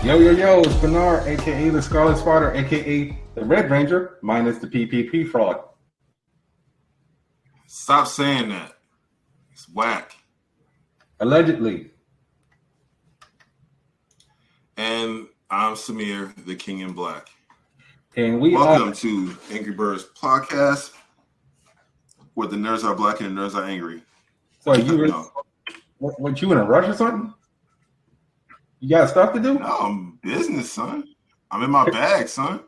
Yo, it's Bernard, aka the Scarlet Spider, aka the Red Ranger, minus the PPP fraud. Stop saying that. It's whack. Allegedly. And I'm Samir, the King in Black. And welcome to Angry Blerds podcast, where the nerds are black and the nerds are angry. So what you in a rush or something? You got stuff to do? No, I'm business, son. I'm in my bag, son.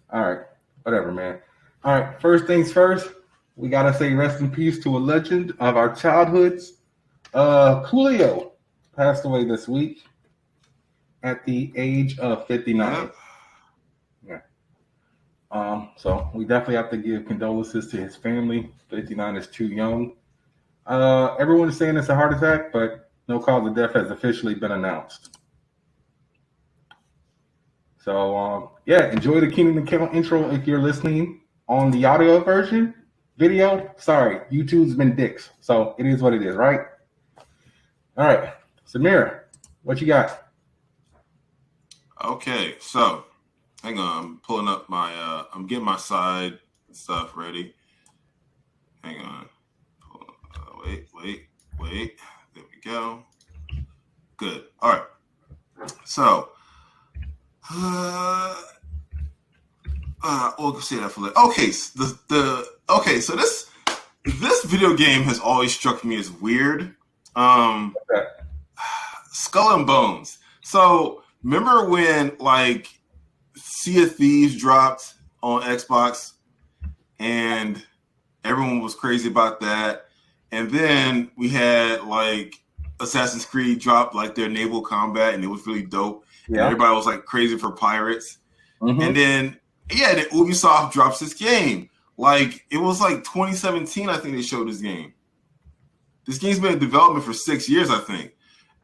All right, whatever, man. All right, first things first, we gotta say rest in peace to a legend of our childhoods. Coolio passed away this week at the age of 59. Yeah. So we definitely have to give condolences to his family. 59 is too young. Everyone is saying it's a heart attack, but no cause of death has officially been announced. So, enjoy the Kingdom Count intro if you're listening on the audio version. Video, sorry, YouTube's been dicks. So it is what it is, right? All right, Samir, what you got? Okay, so hang on. I'm pulling up I'm getting my side stuff ready. Hang on. Wait. There we go. Good. All right. So, we'll say that for later. Okay. So this video game has always struck me as weird. Skull and Bones. So remember when Sea of Thieves dropped on Xbox, and everyone was crazy about that. And then we had Assassin's Creed drop their naval combat, and it was really dope. Yeah. And everybody was crazy for pirates. Mm-hmm. And then Ubisoft drops this game. It was 2017, I think they showed this game. This game's been in development for 6 years, I think.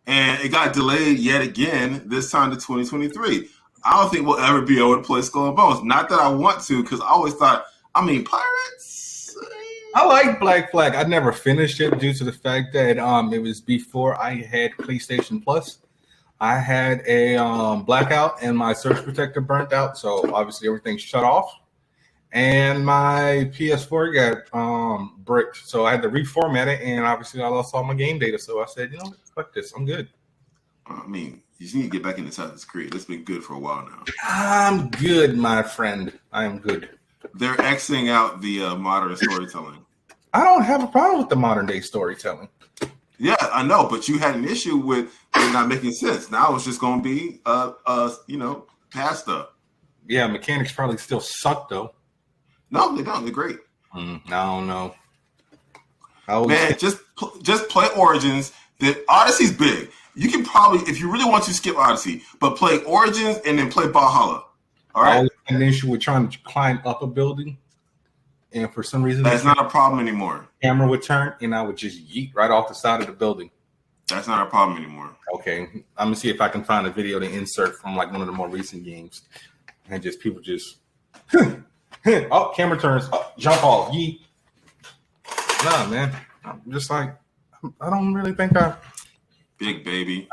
And it got delayed yet again, this time to 2023. I don't think we'll ever be able to play Skull and Bones. Not that I want to, because I always thought, pirates? I like Black Flag. I never finished it due to the fact that it was before I had PlayStation Plus. I had a blackout and my surge protector burnt out, so obviously everything shut off. And my PS4 got bricked, so I had to reformat it, and obviously I lost all my game data. So I said, fuck this, I'm good. You just need to get back into Assassin's Creed. It's been good for a while now. I'm good, my friend. I am good. They're Xing out the modern storytelling. I don't have a problem with the modern day storytelling. Yeah, I know, but you had an issue with it not making sense. Now it's just going to be, passed up. Yeah, mechanics probably still suck though. No, they don't. They're great. I don't know. Man, just play Origins. The Odyssey's big. You can probably, if you really want to, skip Odyssey, but play Origins and then play Valhalla. All right. I always had an issue with trying to climb up a building, and for some reason that's not a problem anymore. Camera would turn, and I would just yeet right off the side of the building. That's not a problem anymore. Okay, I'm gonna see if I can find a video to insert from one of the more recent games, and just people just oh, camera turns, jump off, yeet. Nah, man, I'm just I don't really think big baby.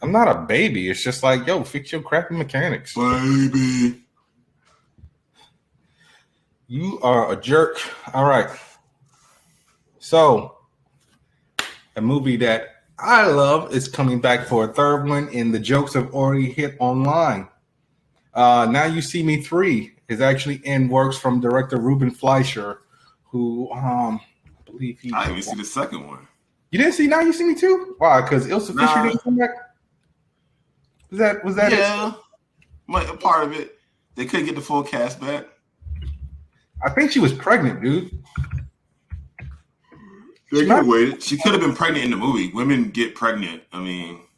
I'm not a baby. It's just yo, fix your crappy mechanics. Baby. You are a jerk. All right. So, a movie that I love is coming back for a third one, and the jokes have already hit online. Now You See Me 3 is actually in works from director Ruben Fleischer, who I believe I didn't even see the second one. You didn't see Now You See Me 2? Why? Because Ilsa Fisher didn't come back? Was that yeah, a part of it. They couldn't get the full cast back. I think she was pregnant, dude. They could have waited. She could have been pregnant in the movie. Women get pregnant.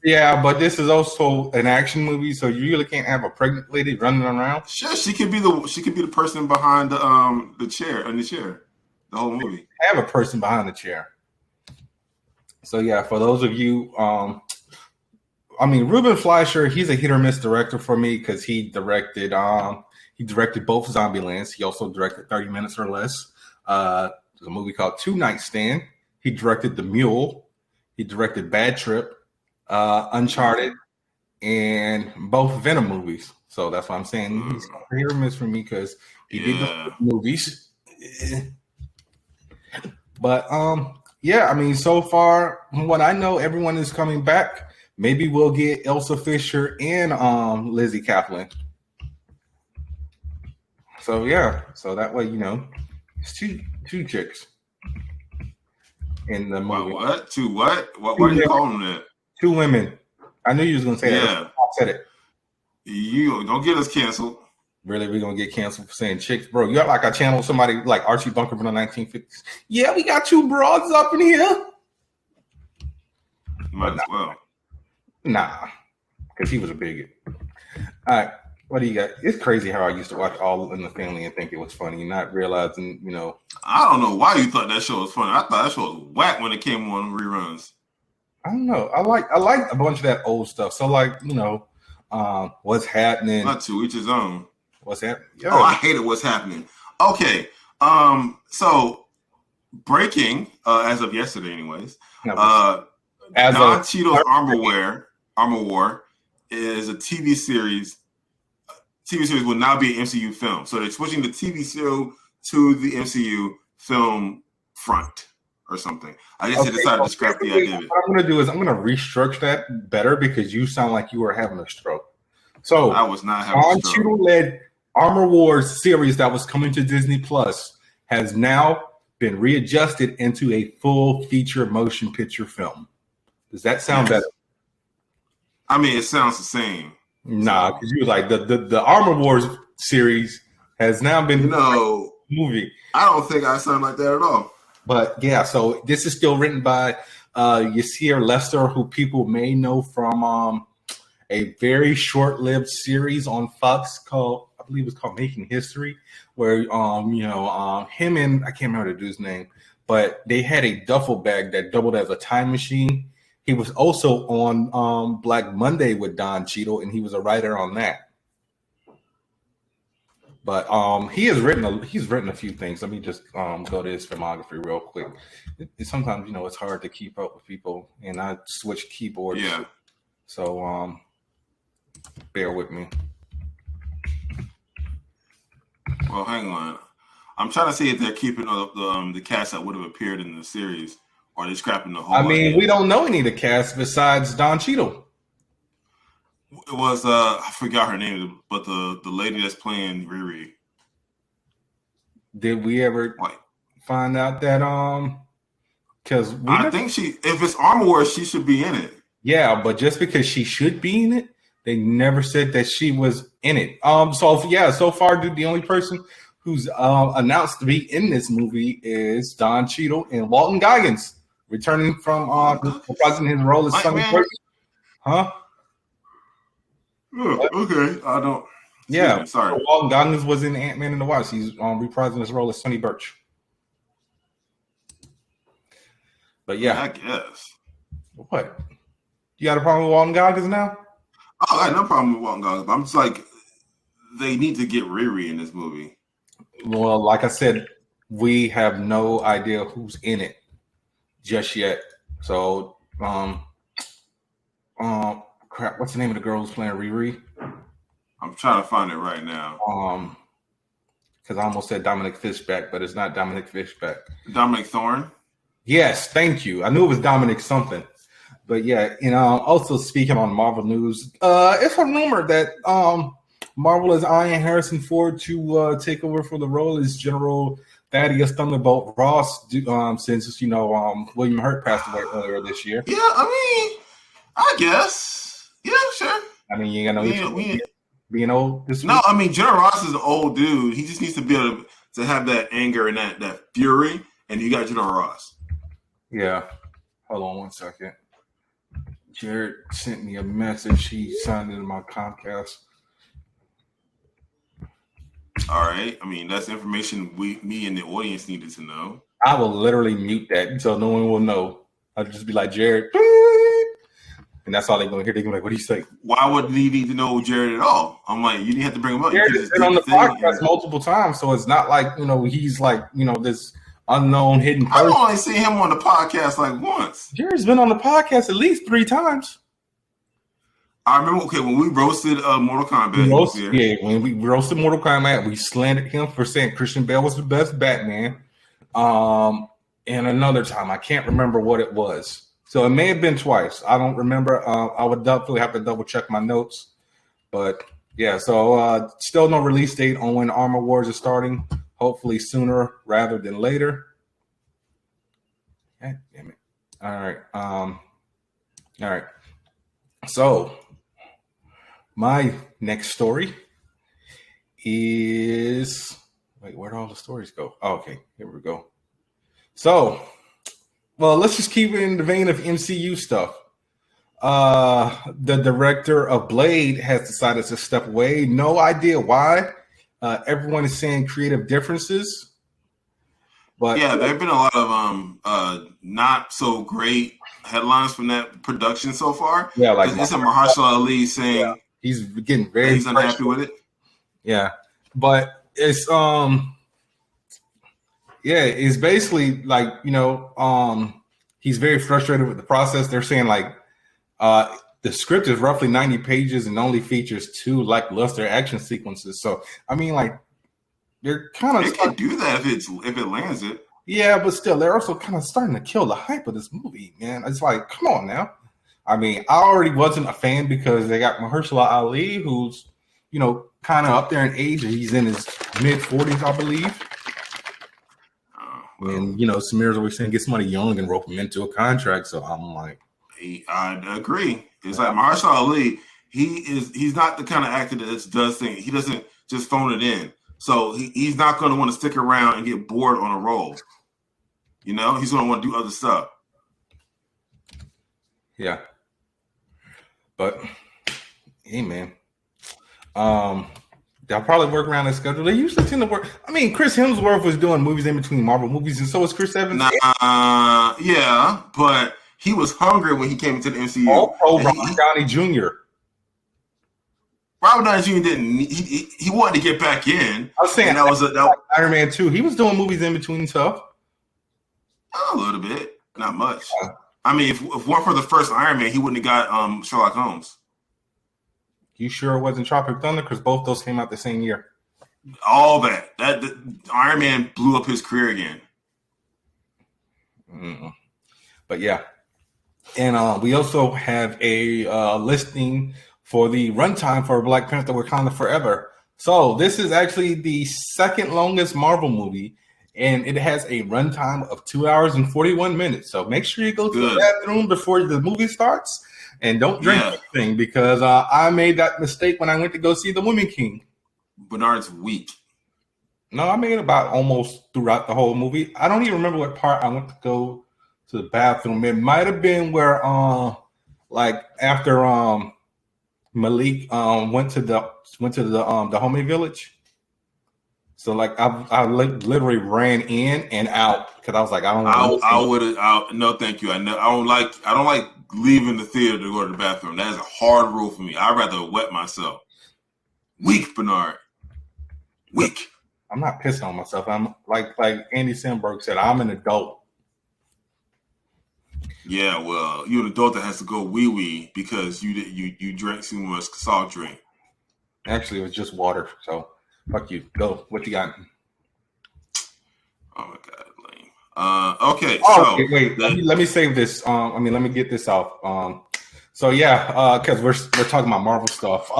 Yeah, but this is also an action movie, so you really can't have a pregnant lady running around. Sure, she could be the person behind the chair the whole movie. Have a person behind the chair. So yeah, for those of you, Ruben Fleischer, he's a hit or miss director for me because he directed both Zombielands. He also directed 30 Minutes or Less. There's a movie called Two Night Stand. He directed The Mule. He directed Bad Trip, Uncharted, and both Venom movies. So that's why I'm saying he's hit or miss for me because he did the movies. But yeah, I mean, so far, from what I know, everyone is coming back. Maybe we'll get Elsa Fisher and Lizzie Kaplan. So yeah, so that way, it's two chicks in the movie. What? Two what? What are you calling them that? Two women. I knew you was gonna say that. I said it. You don't get us canceled. Really, we're gonna get canceled for saying chicks, bro. You got like I channeled somebody like Archie Bunker from the 1950s. Yeah, we got two broads up in here. Might as well. Nah, because he was a bigot. All right, what do you got? It's crazy how I used to watch All in the Family and think it was funny, not realizing, I don't know why you thought that show was funny. I thought that show was whack when it came on reruns. I don't know. I like a bunch of that old stuff. So like, What's Happening? Not to each his own. What's Happening? Yeah. Oh, I hated What's Happening. Okay. So breaking, as of yesterday anyways, Don Cheadle's Armor War is a TV series. TV series will now be an MCU film. So they're switching the TV show to the MCU film front or something. I guess they decided to scrap the idea of it. What I'm going to do is I'm going to restructure that better because you sound like you were having a stroke. So I was not having a stroke. Cheadle-led Armor Wars series that was coming to Disney Plus has now been readjusted into a full feature motion picture film. Does that sound better? I mean, it sounds the same. Nah, because you was like the Armor Wars series has now been movie. I don't think I sound like that at all. But yeah, so this is still written by Yasir Lester, who people may know from a very short-lived series on Fox called, I believe it's called Making History, where him and I can't remember the dude's name, but they had a duffel bag that doubled as a time machine. He was also on Black Monday with Don Cheadle, and he was a writer on that. But he's written a few things. Let me just go to his filmography real quick. Sometimes it's hard to keep up with people, and I switch keyboards. Yeah. So bear with me. Well, hang on. I'm trying to see if they're keeping the cast that would have appeared in the series, or are they scrapping the whole. I mean, we don't know any of the cast besides Don Cheadle. It was I forgot her name, but the lady that's playing Riri. Did we ever find out that because I think if it's Armor Wars, she should be in it. Yeah, but just because she should be in it, they never said that she was in it. So far, dude, the only person who's announced to be in this movie is Don Cheadle and Walton Goggins, returning from reprising his role as Sonny Burch. Huh? Oh, okay, I don't. Yeah, sorry. So Walton Goggins was in Ant-Man and the Wasp. He's reprising his role as Sonny Burch. But yeah, I guess. What? You got a problem with Walton Goggins now? Oh, I got no problem with Walton Goggins. But I'm just like, they need to get Riri in this movie. Well, like I said, we have no idea who's in it just yet. So, crap, what's the name of the girl who's playing Riri? I'm trying to find it right now. Because I almost said Dominic Fishback, but it's not Dominic Fishback. Dominic Thorne? Yes, thank you. I knew it was Dominic something. But yeah, also speaking on Marvel news, it's a rumor that Marvel is eyeing Harrison Ford to take over for the role as General Thaddeus Thunderbolt Ross, since William Hurt passed away earlier this year. Yeah, I mean, I guess. Yeah, sure. I mean, you know, being old. No, I mean, General Ross is an old dude. He just needs to be able to have that anger and that fury, and you got General Ross. Yeah. Hold on one second. Jared sent me a message. He signed into my Comcast. All right. I mean, that's information me and the audience needed to know. I will literally mute that so no one will know. I'll just be like, Jared. And that's all they're going to hear. They're going to be like, what do you say? Why would he need to know Jared at all? I'm like, you didn't have to bring him up. Jared has been on the podcast multiple times, so it's not like, he's like, this unknown hidden person. I've only seen him on the podcast like once. Jared's been on the podcast at least 3 times. I remember. Okay, when we roasted Mortal Kombat, when we roasted Mortal Kombat, we slandered him for saying Christian Bale was the best Batman. And another time, I can't remember what it was. So it may have been twice. I don't remember. I would definitely have to double check my notes. But yeah, so still no release date on when Armor Wars is starting. Hopefully sooner rather than later. God damn it. All right. All right. So my next story is where'd all the stories go? Oh, okay, here we go. So, well, let's just keep it in the vein of MCU stuff. The director of Blade has decided to step away. No idea why. Everyone is saying creative differences. But yeah, there have been a lot of not so great headlines from that production so far. Yeah, like isn't Mahershala Ali saying he's getting very he's unhappy with it? Yeah, but it's it's basically like he's very frustrated with the process. They're saying like the script is roughly 90 pages and only features 2 lackluster action sequences. So I mean, like they're kind of they can do that if it lands it. Yeah, but still, they're also kind of starting to kill the hype of this movie, man. It's like, come on now. I mean, I already wasn't a fan because they got Mahershala Ali, who's, kind of up there in age. He's in his mid-40s, I believe. And, Samir's always saying, get somebody young and rope him into a contract. So I'm like. I agree. It's like Mahershala Ali, he's not the kind of actor that does things. He doesn't just phone it in. So he's not going to want to stick around and get bored on a role. He's going to want to do other stuff. Yeah. But, hey, man. They'll probably work around their schedule. They usually tend to work. I mean, Chris Hemsworth was doing movies in between Marvel movies, and so was Chris Evans. Yeah, but he was hungry when he came into the MCU. Robert Downey Jr. Robert Downey Jr. didn't. He wanted to get back in. I was saying that was Iron Man 2. He was doing movies in between stuff. A little bit, not much. I mean, if it weren't for the first Iron Man, he wouldn't have got Sherlock Holmes. You sure it wasn't Tropic Thunder? Because both those came out the same year. All that Iron Man blew up his career again. But yeah, and we also have a listing for the runtime for Black Panther: Wakanda Forever. So this is actually the second longest Marvel movie, and it has a runtime of 2 hours and 41 minutes. So make sure you go to the bathroom before the movie starts, and don't drink anything because I made that mistake when I went to go see The Woman King. Bernard's weak. No, I made it about almost throughout the whole movie. I don't even remember what part I went to go to the bathroom. It might have been where, after Malik went to the homie village. So like I literally ran in and out because I was like, no, thank you. I don't like leaving the theater to go to the bathroom. That is a hard rule for me. I'd rather wet myself. Weak, Bernard. Weak. I'm not pissing on myself. I'm like Andy Samberg said, I'm an adult. Yeah, well, you're an adult that has to go wee because you drank too much soft drink. Actually, it was just water. So fuck you. Go. What you got? Oh my god, lame. Okay. Okay, wait. Let me save this. Let me get this off. So yeah, because we're talking about Marvel stuff.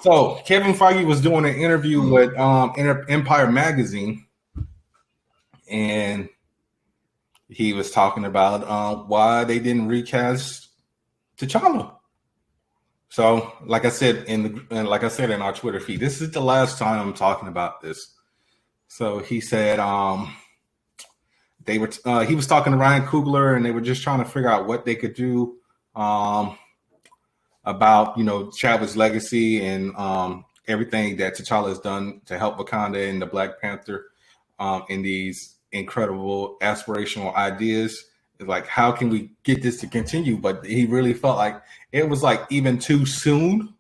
So Kevin Feige was doing an interview with Empire Magazine, and he was talking about why they didn't recast T'Challa. So, like I said in our Twitter feed, this is the last time I'm talking about this. So he said he was talking to Ryan Coogler, and they were just trying to figure out what they could do about Chadwick's legacy and everything that T'Challa has done to help Wakanda and the Black Panther in these incredible aspirational ideas. It's like, how can we get this to continue? But he really felt like it was like even too soon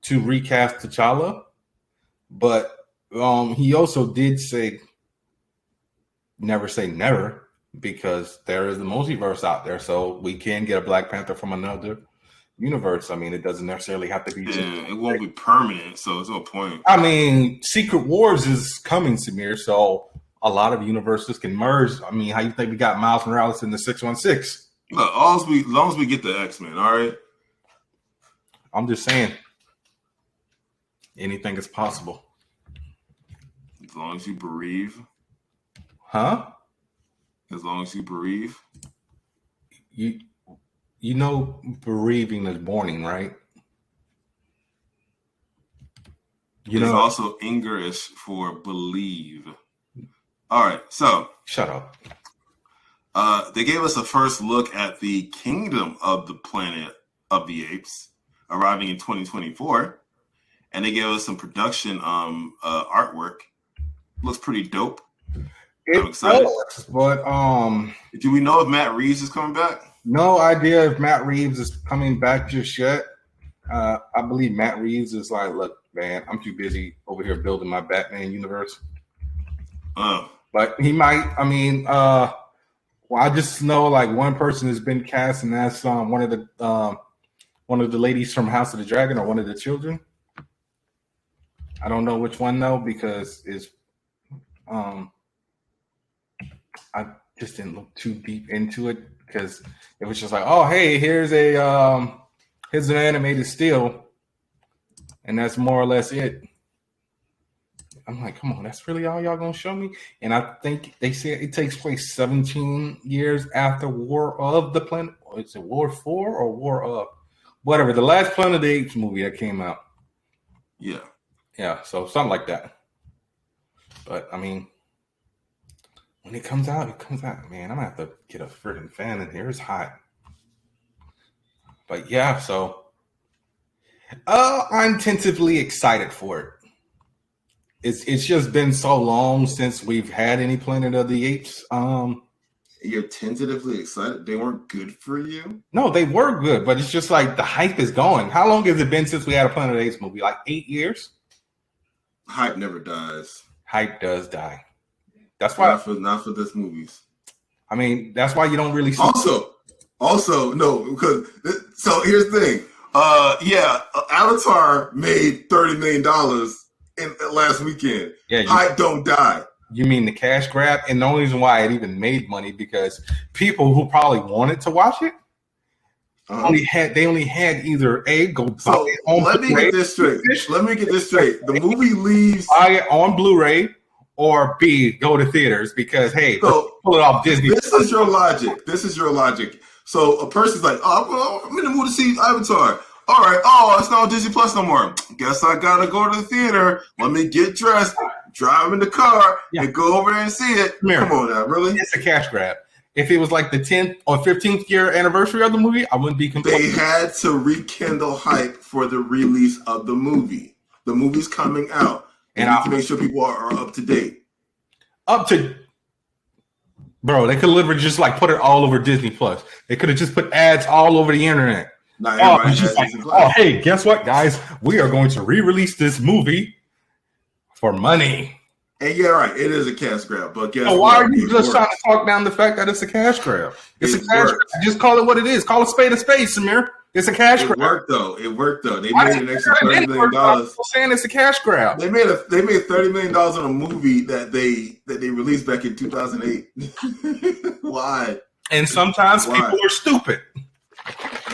to recast T'Challa. But he also did say, never say never, because there is the multiverse out there. So we can get a Black Panther from another universe. I mean, it doesn't necessarily have to be. Yeah, it won't be permanent, so there's no point. I mean, Secret Wars is coming, Samir, so a lot of universes can merge. I mean, how you think we got Miles Morales in the 616? Look, as long as we get the X-Men, all right? I'm just saying, anything is possible. As long as you bereave. Huh? As long as you bereave. You know bereaving is mourning, right? There's also English for believe. All right, so. Shut up. They gave us a first look at the Kingdom of the Planet of the Apes arriving in 2024. And they gave us some production artwork. Looks pretty dope. I'm excited. Does, but do we know if Matt Reeves is coming back? No idea if Matt Reeves is coming back just yet. I believe Matt Reeves is like, look, man, I'm too busy over here building my Batman universe. But he might. I mean, well, I just know like one person has been cast, and that's one of the ladies from House of the Dragon, or one of the children. I don't know which one though, because it's I just didn't look too deep into it, because it was just like, oh, hey, here's an animated still, and that's more or less it. I'm like, come on, that's really all y'all gonna show me? And I think they said it takes place 17 years after War of the Planet. Is it War 4 or War of? Whatever, the last Planet of the Apes movie that came out. Yeah. Yeah, so something like that. But, I mean, when it comes out, man. I'm going to have to get a freaking fan in here. It's hot. But, yeah, so I'm tentatively excited for it. It's just been so long since we've had any Planet of the Apes. You're tentatively excited? They weren't good for you? No, they were good, but it's just like the hype is going. How long has it been since we had a Planet of the Apes movie? Like 8 years? Hype never dies. Hype does die. That's why. Not for this movies. I mean, that's why you don't really see. Also, no, because so here's the thing. Avatar made $30 million in last weekend. Yeah, hype don't die. You mean the cash grab? And the only reason why it even made money, because people who probably wanted to watch it only had either A, go buy it on Let me get this straight. The movie leaves, buy it on Blu-ray, or B, go to theaters, because hey, pull it off Disney. This is your logic. So a person's like, oh, well, I'm in the mood to see Avatar. All right. Oh, it's not Disney Plus no more. Guess I gotta go to the theater. Let me get dressed, drive in the car, and go over there and see it. Come on now, really? It's a cash grab. If it was like the 10th or 15th year anniversary of the movie, I wouldn't be complaining. They had to rekindle hype for the release of the movie. The movie's coming out, and need to make sure people are up to date. Bro, they could literally just like put it all over Disney Plus. They could have just put ads all over the internet. Hey, guess what, guys? We are going to re-release this movie for money. And yeah, right, it is a cash grab. But guess why are you just trying to talk down the fact that it's a cash grab? It's a cash grab. Just call it what it is. Call a spade, Samir. It's a cash grab. It worked though. They made an extra $30 million. I'm saying it's a cash grab. They made $30 million on a movie that they released back in 2008. Why? And sometimes people are stupid.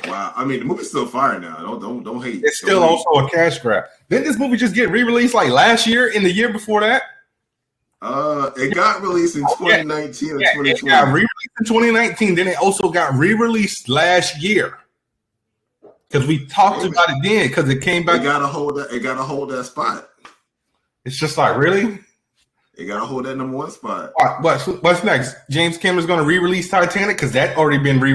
Wow. I mean, the movie's still fire now. Don't hate. It's still also a cash grab. Didn't this movie just get re-released like last year and the year before that? It got released in 2019 and 2020. It got re-released in 2019. Then it also got re-released last year. Because we talked about it then, because it came back. It gotta hold that spot. It's just like, really? It gotta hold that number one spot. What's next? James Cameron's gonna re-release Titanic, because that already been He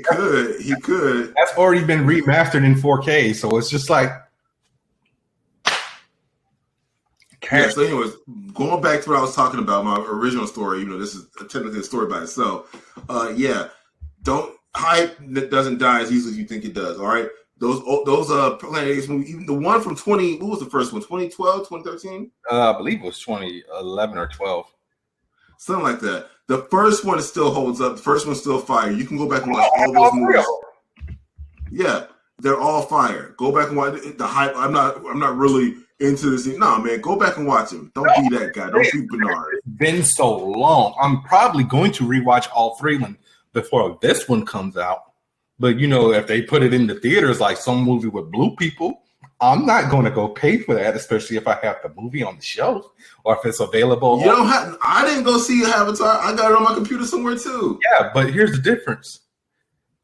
could. That's already been remastered in 4K, so it's just like. Yeah, so anyways, going back to what I was talking about, my original story, this is technically a story by itself. Hype that doesn't die as easily as you think it does. All right, those Planet Apes movies, even the one from what was the first one? 2012, 2013? I believe it was 2011 or 12, something like that. The first one still holds up. The first one's still fire. You can go back and watch all those movies. Yeah, they're all fire. Go back and watch the hype. I'm not really into this. Nah, man, go back and watch him. Don't be that guy. Don't be Bernard. It's been so long. I'm probably going to rewatch all three before this one comes out. But if they put it in the theaters like some movie with blue people, I'm not going to go pay for that, especially if I have the movie on the shelf or if it's available. You don't have. I didn't go see Avatar. I got it on my computer somewhere too. Yeah, but here's the difference.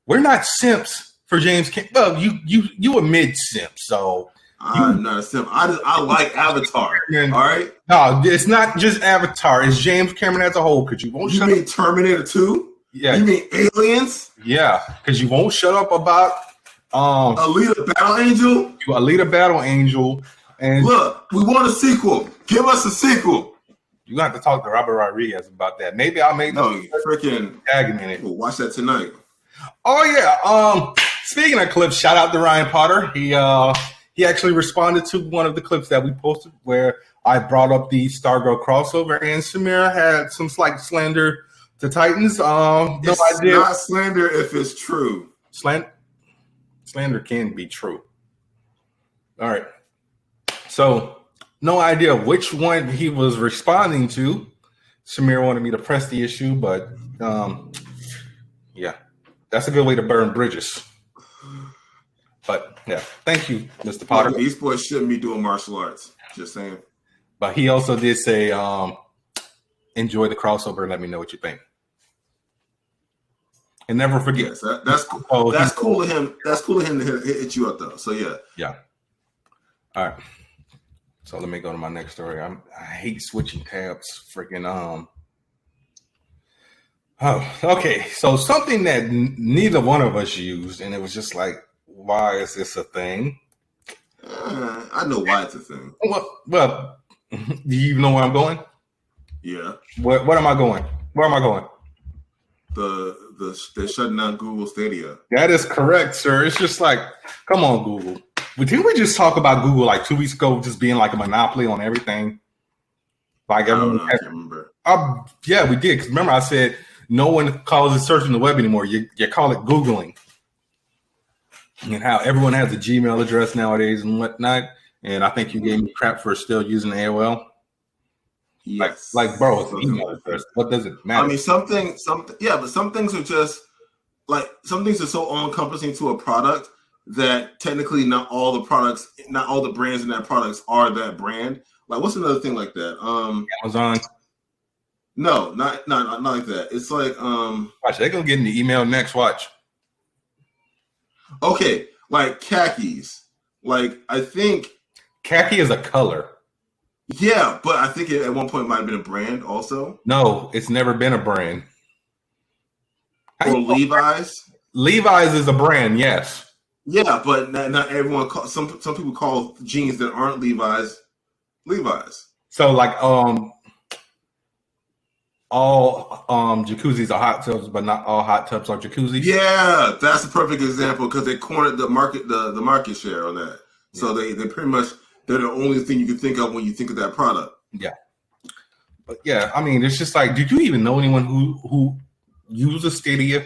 We're not simps for James Cameron. Well, you a mid simp, so I'm not a simp. I like Avatar. All right. No, it's not just Avatar. It's James Cameron as a whole. Because you won't. You mean Terminator 2? Yeah. You mean Aliens? Yeah, because you won't shut up about Alita Battle Angel. Alita Battle Angel, and look, we want a sequel. Give us a sequel. You have to talk to Robert Rodriguez about that. Maybe I'll make freaking tagging in it. We'll watch that tonight. Oh yeah. Speaking of clips, shout out to Ryan Potter. He actually responded to one of the clips that we posted where I brought up the Stargirl crossover, and Samir had some slight slander to Titans. It's not slander if it's true. Slander can be true. All right. So, no idea which one he was responding to. Samir wanted me to press the issue, but yeah, that's a good way to burn bridges. But yeah, thank you, Mr. Potter. These boys shouldn't be doing martial arts. Just saying. But he also did say, enjoy the crossover and let me know what you think. And never forget. Yes, that's cool. That's cool of him. That's cool of him to hit you up though. So yeah. Yeah. All right. So let me go to my next story. I hate switching tabs. Freaking Oh, okay. So something that neither one of us used, and it was just like, why is this a thing? I know why it's a thing. Well, do you even know where I'm going? Yeah. What am I going? Where am I going? They're shutting down Google Stadia. That is correct, sir. It's just like, come on, Google. But didn't we just talk about Google like 2 weeks ago, just being like a monopoly on everything? Like everyone, I can't remember. Yeah, we did. Because remember, I said no one calls it searching the web anymore. You call it Googling. And how everyone has a Gmail address nowadays and whatnot. And I think you gave me crap for still using AOL. Yes. Like bro, it's an email address. What does it matter? I mean, but some things are just like some things are so all-encompassing to a product that technically not all the brands in that products are that brand. Like, what's another thing like that? Amazon. No, not like that. It's like watch, they're gonna get in the email next. Watch. Okay, like khakis. Like I think khaki is a color. Yeah, but I think it at one point might have been a brand also. No, it's never been a brand. Or Levi's. Levi's is a brand, yes. Yeah, but not everyone. Some people call jeans that aren't Levi's. So like all jacuzzis are hot tubs, but not all hot tubs are jacuzzis. Yeah, that's a perfect example because they cornered the market share on that. Yeah. So they pretty much. They're the only thing you can think of when you think of that product. Yeah. But yeah, I mean, it's just like, did you even know anyone who uses Stadia?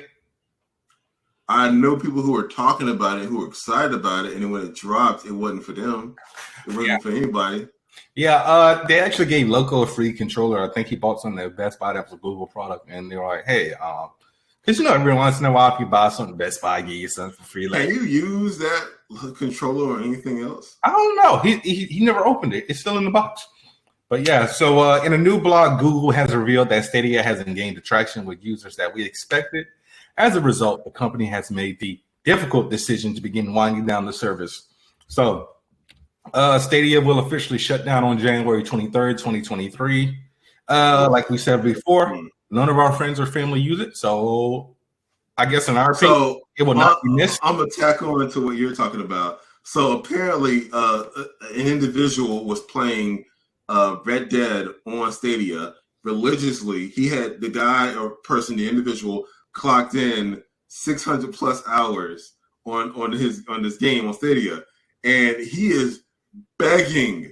I know people who are talking about it, who are excited about it, and when it dropped, it wasn't for them. It wasn't for anybody. Yeah, they actually gave Loco a free controller. I think he bought something at Best Buy that was a Google product, and they were like, hey, because every once in a while, if you buy something, Best Buy give you something for free. Like, can you use that controller or anything else? I don't know. He never opened it. It's still in the box. But yeah, so in a new blog, Google has revealed that Stadia hasn't gained the traction with users that we expected. As a result, the company has made the difficult decision to begin winding down the service. So Stadia will officially shut down on January 23rd, 2023. Like we said before, none of our friends or family use it. So I guess in our opinion, it will not be missed. I'm going to tackle into what you're talking about. So apparently an individual was playing Red Dead on Stadia religiously. He had the guy or person, the individual, clocked in 600 plus hours on this game on Stadia. And he is begging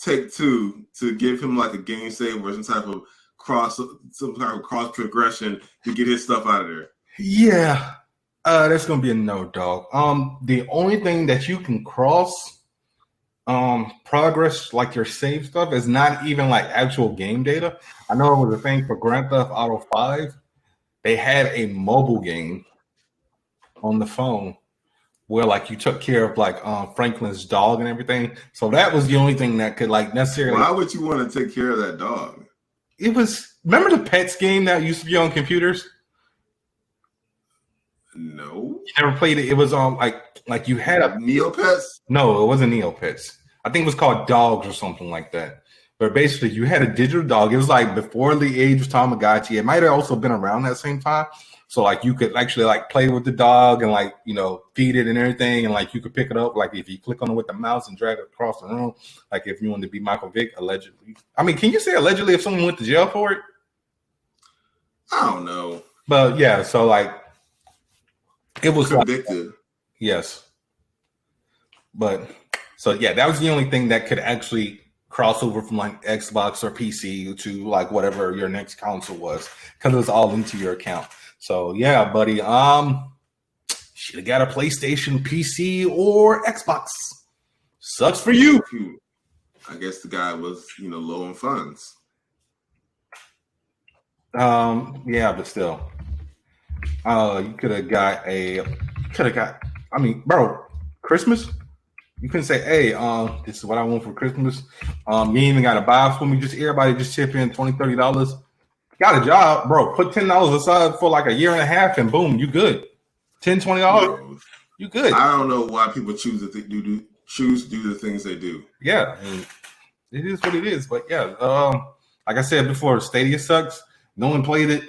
Take-Two to give him like a game save or some type of cross progression to get his stuff out of there. Yeah. That's gonna be a no, dog. The only thing that you can cross progress, like your save stuff, is not even like actual game data. I know it was a thing for Grand Theft Auto 5. They had a mobile game on the phone where like you took care of like Franklin's dog and everything. So that was the only thing that could like necessarily. Why would you want to take care of that dog? It was, remember the Pets game that used to be on computers? No. You never played it. It was on like you had a Neopets? No, it wasn't Neopets. I think it was called Dogs or something like that. But basically, you had a digital dog. It was like before the age of Tamagotchi. It might have also been around that same time. So like you could actually like play with the dog and like, you know, feed it and everything. And like you could pick it up like if you click on it with the mouse and drag it across the room. Like if you wanted to be Michael Vick, allegedly. I mean, can you say allegedly if someone went to jail for it? I don't know. But yeah, so like it was convicted. Like, yes. But so yeah, that was the only thing that could actually cross over from like Xbox or PC to like whatever your next console was, because it was all into your account. So yeah, buddy, should have got a PlayStation, PC, or Xbox. Sucks for you. I guess the guy was, you know, low on funds. Yeah, but still, you could have got I mean, bro, Christmas. You couldn't say, hey, this is what I want for Christmas. You ain't even got to buy it for me. Just everybody just chip in $20, $30. Got a job, bro. Put $10 aside for like a year and a half and boom, you good. $10, $20, you good. I don't know why people choose to do the things they do. Yeah, I mean, it is what it is. But yeah, like I said before, Stadia sucks. No one played it.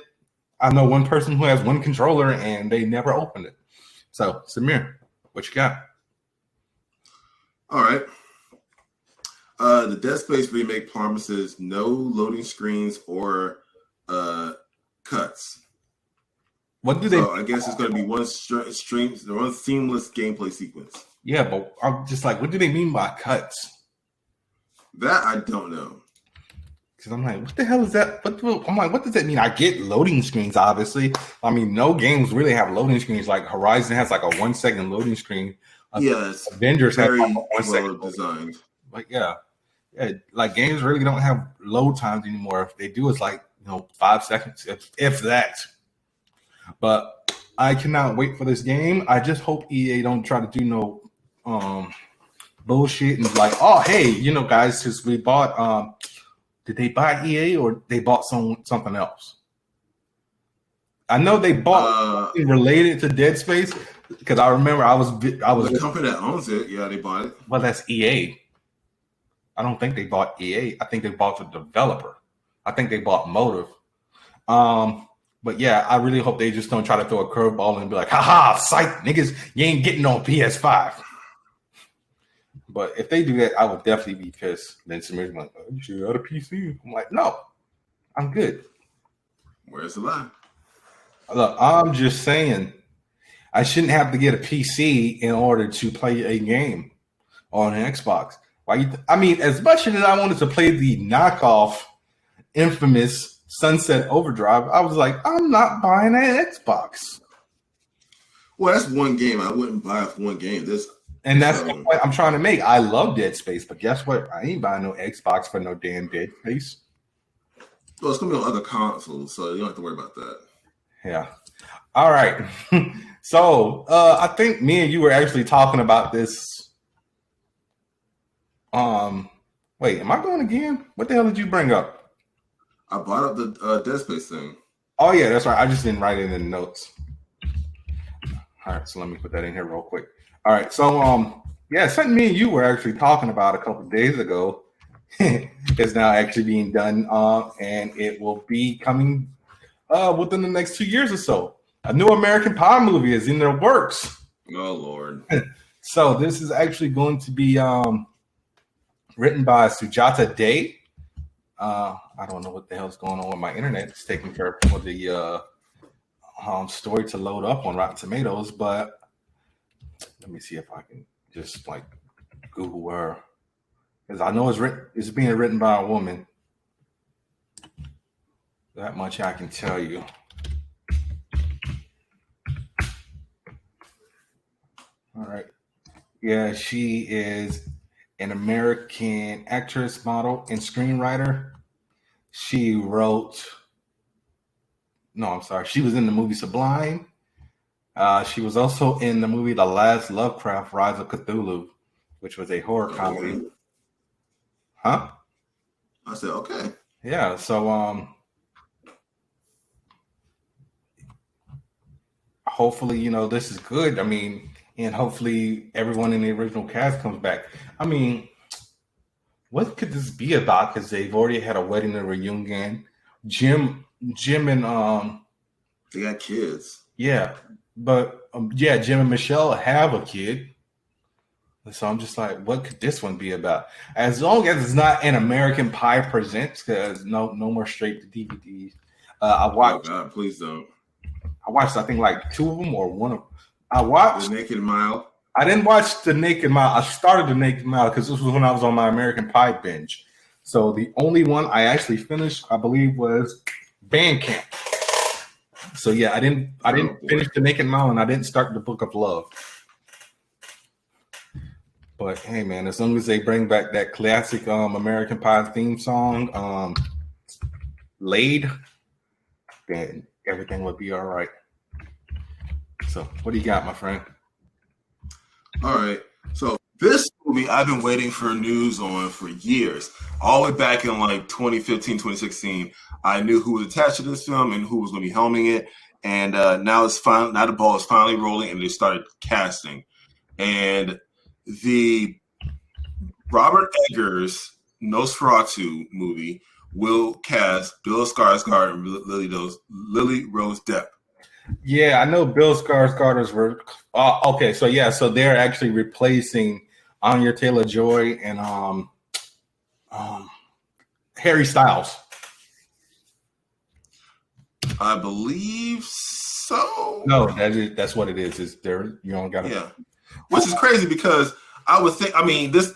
I know one person who has one controller and they never opened it. So, Samir, what you got? All right. The Dead Space remake promises no loading screens or cuts. What do they? So I guess it's going to be one seamless gameplay sequence. Yeah, but I'm just like, what do they mean by cuts? That I don't know. Because I'm like, what the hell is that? I'm like, what does that mean? I get loading screens, obviously. I mean, no games really have loading screens. Like Horizon has like a 1 second loading screen. Yes, Avengers have like a 1 second designed. Like yeah, like games really don't have load times anymore. If they do, it's like 5 seconds, if that. But I cannot wait for this game. I just hope EA don't try to do no bullshit and like, oh hey, guys, since we bought did they buy EA or they bought something else? I know they bought something related to Dead Space because I remember I was the company that owns it. Yeah, they bought it. Well, that's EA. I don't think they bought EA. I think they bought the developer. I think they bought Motive. But yeah, I really hope they just don't try to throw a curveball and be like, haha, psych, niggas, you ain't getting on PS5. But if they do that, I would definitely be pissed. Then Samir's like, oh, you should have a PC. I'm like, no, I'm good. Where's the lie? Look, I'm just saying I shouldn't have to get a PC in order to play a game on an Xbox. I mean, as much as I wanted to play the knockoff infamous Sunset Overdrive, I was like, I'm not buying an Xbox. Well, that's one game. I wouldn't buy it for one game. That's the point I'm trying to make. I love Dead Space, but guess what? I ain't buying no Xbox for no damn Dead Space. Well, it's going to be on other consoles, so you don't have to worry about that. Yeah. All right. So I think me and you were actually talking about this. Wait, am I going again? What the hell did you bring up? I brought up the Dead Space thing. Oh yeah, that's right. I just didn't write it in the notes. All right, so let me put that in here real quick. All right, so yeah, something me and you were actually talking about a couple of days ago is now actually being done, and it will be coming within the next 2 years or so. A new American Pie movie is in the works. Oh Lord! So this is actually going to be written by Sujata Day. I don't know what the hell's going on with my internet. It's taking care of the story to load up on Rotten Tomatoes, but let me see if I can just like Google her, because I know it's being written by a woman. That much I can tell you. Yeah, she is an American actress, model, and screenwriter. She wrote. No, I'm sorry. She was in the movie Sublime. She was also in the movie The Last Lovecraft: Rise of Cthulhu, which was a horror comedy. Okay. Huh? I said, okay. Yeah. So hopefully, this is good. I mean, and hopefully everyone in the original cast comes back. I mean, what could this be about? Because they've already had a wedding and reunion. Jim and They got kids. yeah, but Jim and Michelle have a kid. So I'm just like, what could this one be about? As long as it's not an American Pie Presents, because no more straight to DVDs. I watched. Oh God, please don't. I watched, I think, like two of them or one of. I watched The Naked Mile. I didn't watch The Naked Mile. I started The Naked Mile because this was when I was on my American Pie binge. So the only one I actually finished, I believe, was Bandcamp. So yeah, I didn't finish The Naked Mile, and I didn't start The Book of Love. But hey, man, as long as they bring back that classic American Pie theme song, "Laid," then everything would be all right. So, what do you got, my friend? All right. So this movie I've been waiting for news on for years. All the way back in like 2015, 2016, I knew who was attached to this film and who was going to be helming it. And now the ball is finally rolling, and they started casting. And the Robert Eggars Nosferatu movie will cast Bill Skarsgård and Lily Rose Depp. Yeah, I know Bill Skarsgård's were okay. So yeah, so they're actually replacing Anya Taylor-Joy and Harry Styles. I believe so. No, that's what it is. Is there you don't got to. Yeah, which is crazy because I would think. I mean, this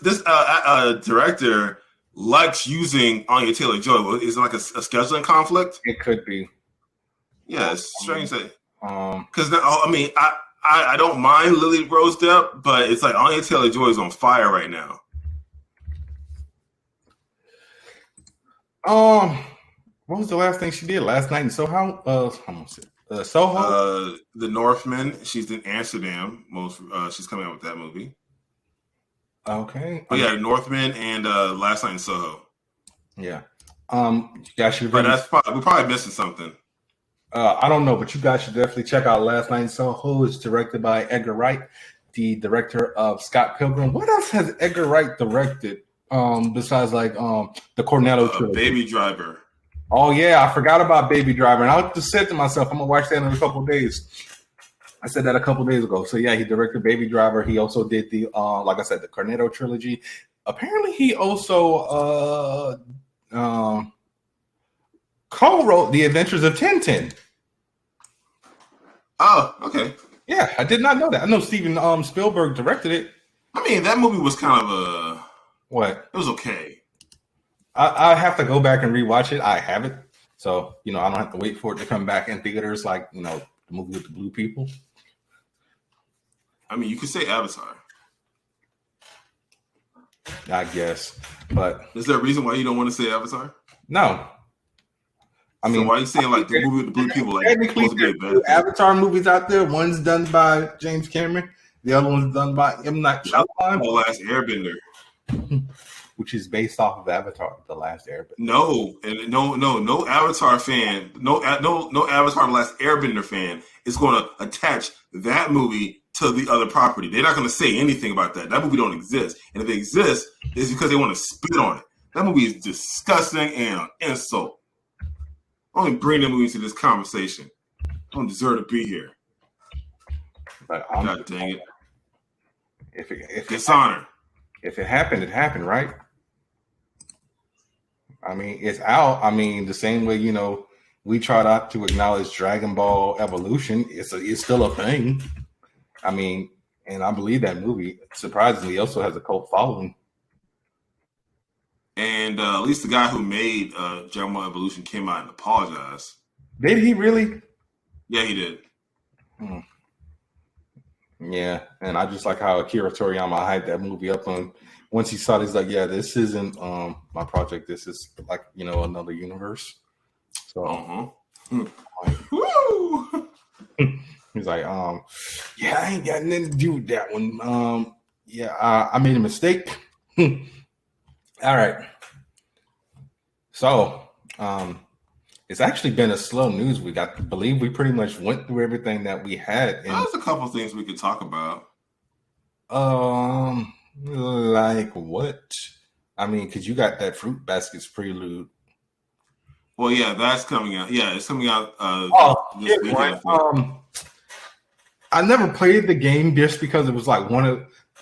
director likes using Anya Taylor-Joy. Is it like a scheduling conflict? It could be. Yeah, it's strange that. Because I mean, I don't mind Lily Rose Depp, but it's like Anya Taylor-Joy is on fire right now. What was the last thing she did? Last Night in Soho? Soho? The Northman. She's in Amsterdam. She's coming out with that movie. Okay. But yeah, Northman and Last Night in Soho. Yeah. You guys should. But we're probably missing something. I don't know, but you guys should definitely check out Last Night in Soho. It's directed by Edgar Wright, the director of Scott Pilgrim. What else has Edgar Wright directed besides like the Cornetto trilogy? Baby Driver. Oh yeah, I forgot about Baby Driver, and I just said to myself, I'm gonna watch that in a couple of days. I said that a couple of days ago. So yeah, he directed Baby Driver. He also did the like I said, the Cornetto trilogy. Apparently, he also co-wrote The Adventures of Tintin. Oh, okay. Yeah, I did not know that. I know Steven Spielberg directed it. I mean, that movie was kind of What? It was okay. I have to go back and rewatch it. I have it. So, I don't have to wait for it to come back in theaters like, the movie with the blue people. I mean, you could say Avatar. I guess. But is there a reason why you don't want to say Avatar? No. I mean, so why are you saying like the movie with the blue people? Like, technically, there's two Avatar movies out there. One's done by James Cameron. The other one's done by M. Night Shyamalan. The Last Airbender, which is based off of Avatar, The Last Airbender. No Avatar fan, no Avatar The Last Airbender fan is going to attach that movie to the other property. They're not going to say anything about that. That movie don't exist, and if it exists, it's because they want to spit on it. That movie is disgusting and an insult. Only bring that movie to this conversation. I don't deserve to be here. But God dang it! If dishonor. If it happened, it happened, right? I mean, it's out. I mean, the same way we try not to acknowledge Dragon Ball Evolution. It's still a thing. I mean, and I believe that movie surprisingly also has a cult following. And at least the guy who made Dragon Ball Evolution came out and apologized. Did he really? Yeah, he did. Yeah, and I just like how Akira Toriyama hyped that movie up on. Once he saw it, he's like, "Yeah, this isn't my project. This is like another universe." So Woo! he's like, "Yeah, I ain't got nothing to do with that one. Yeah, I made a mistake." All right. So, it's actually been a slow news week. I believe we pretty much went through everything that we had. There's a couple things we could talk about. Like what? I mean, because you got that Fruit Baskets prelude. Well, yeah, that's coming out. Yeah, it's coming out this weekend. I never played the game just because it was like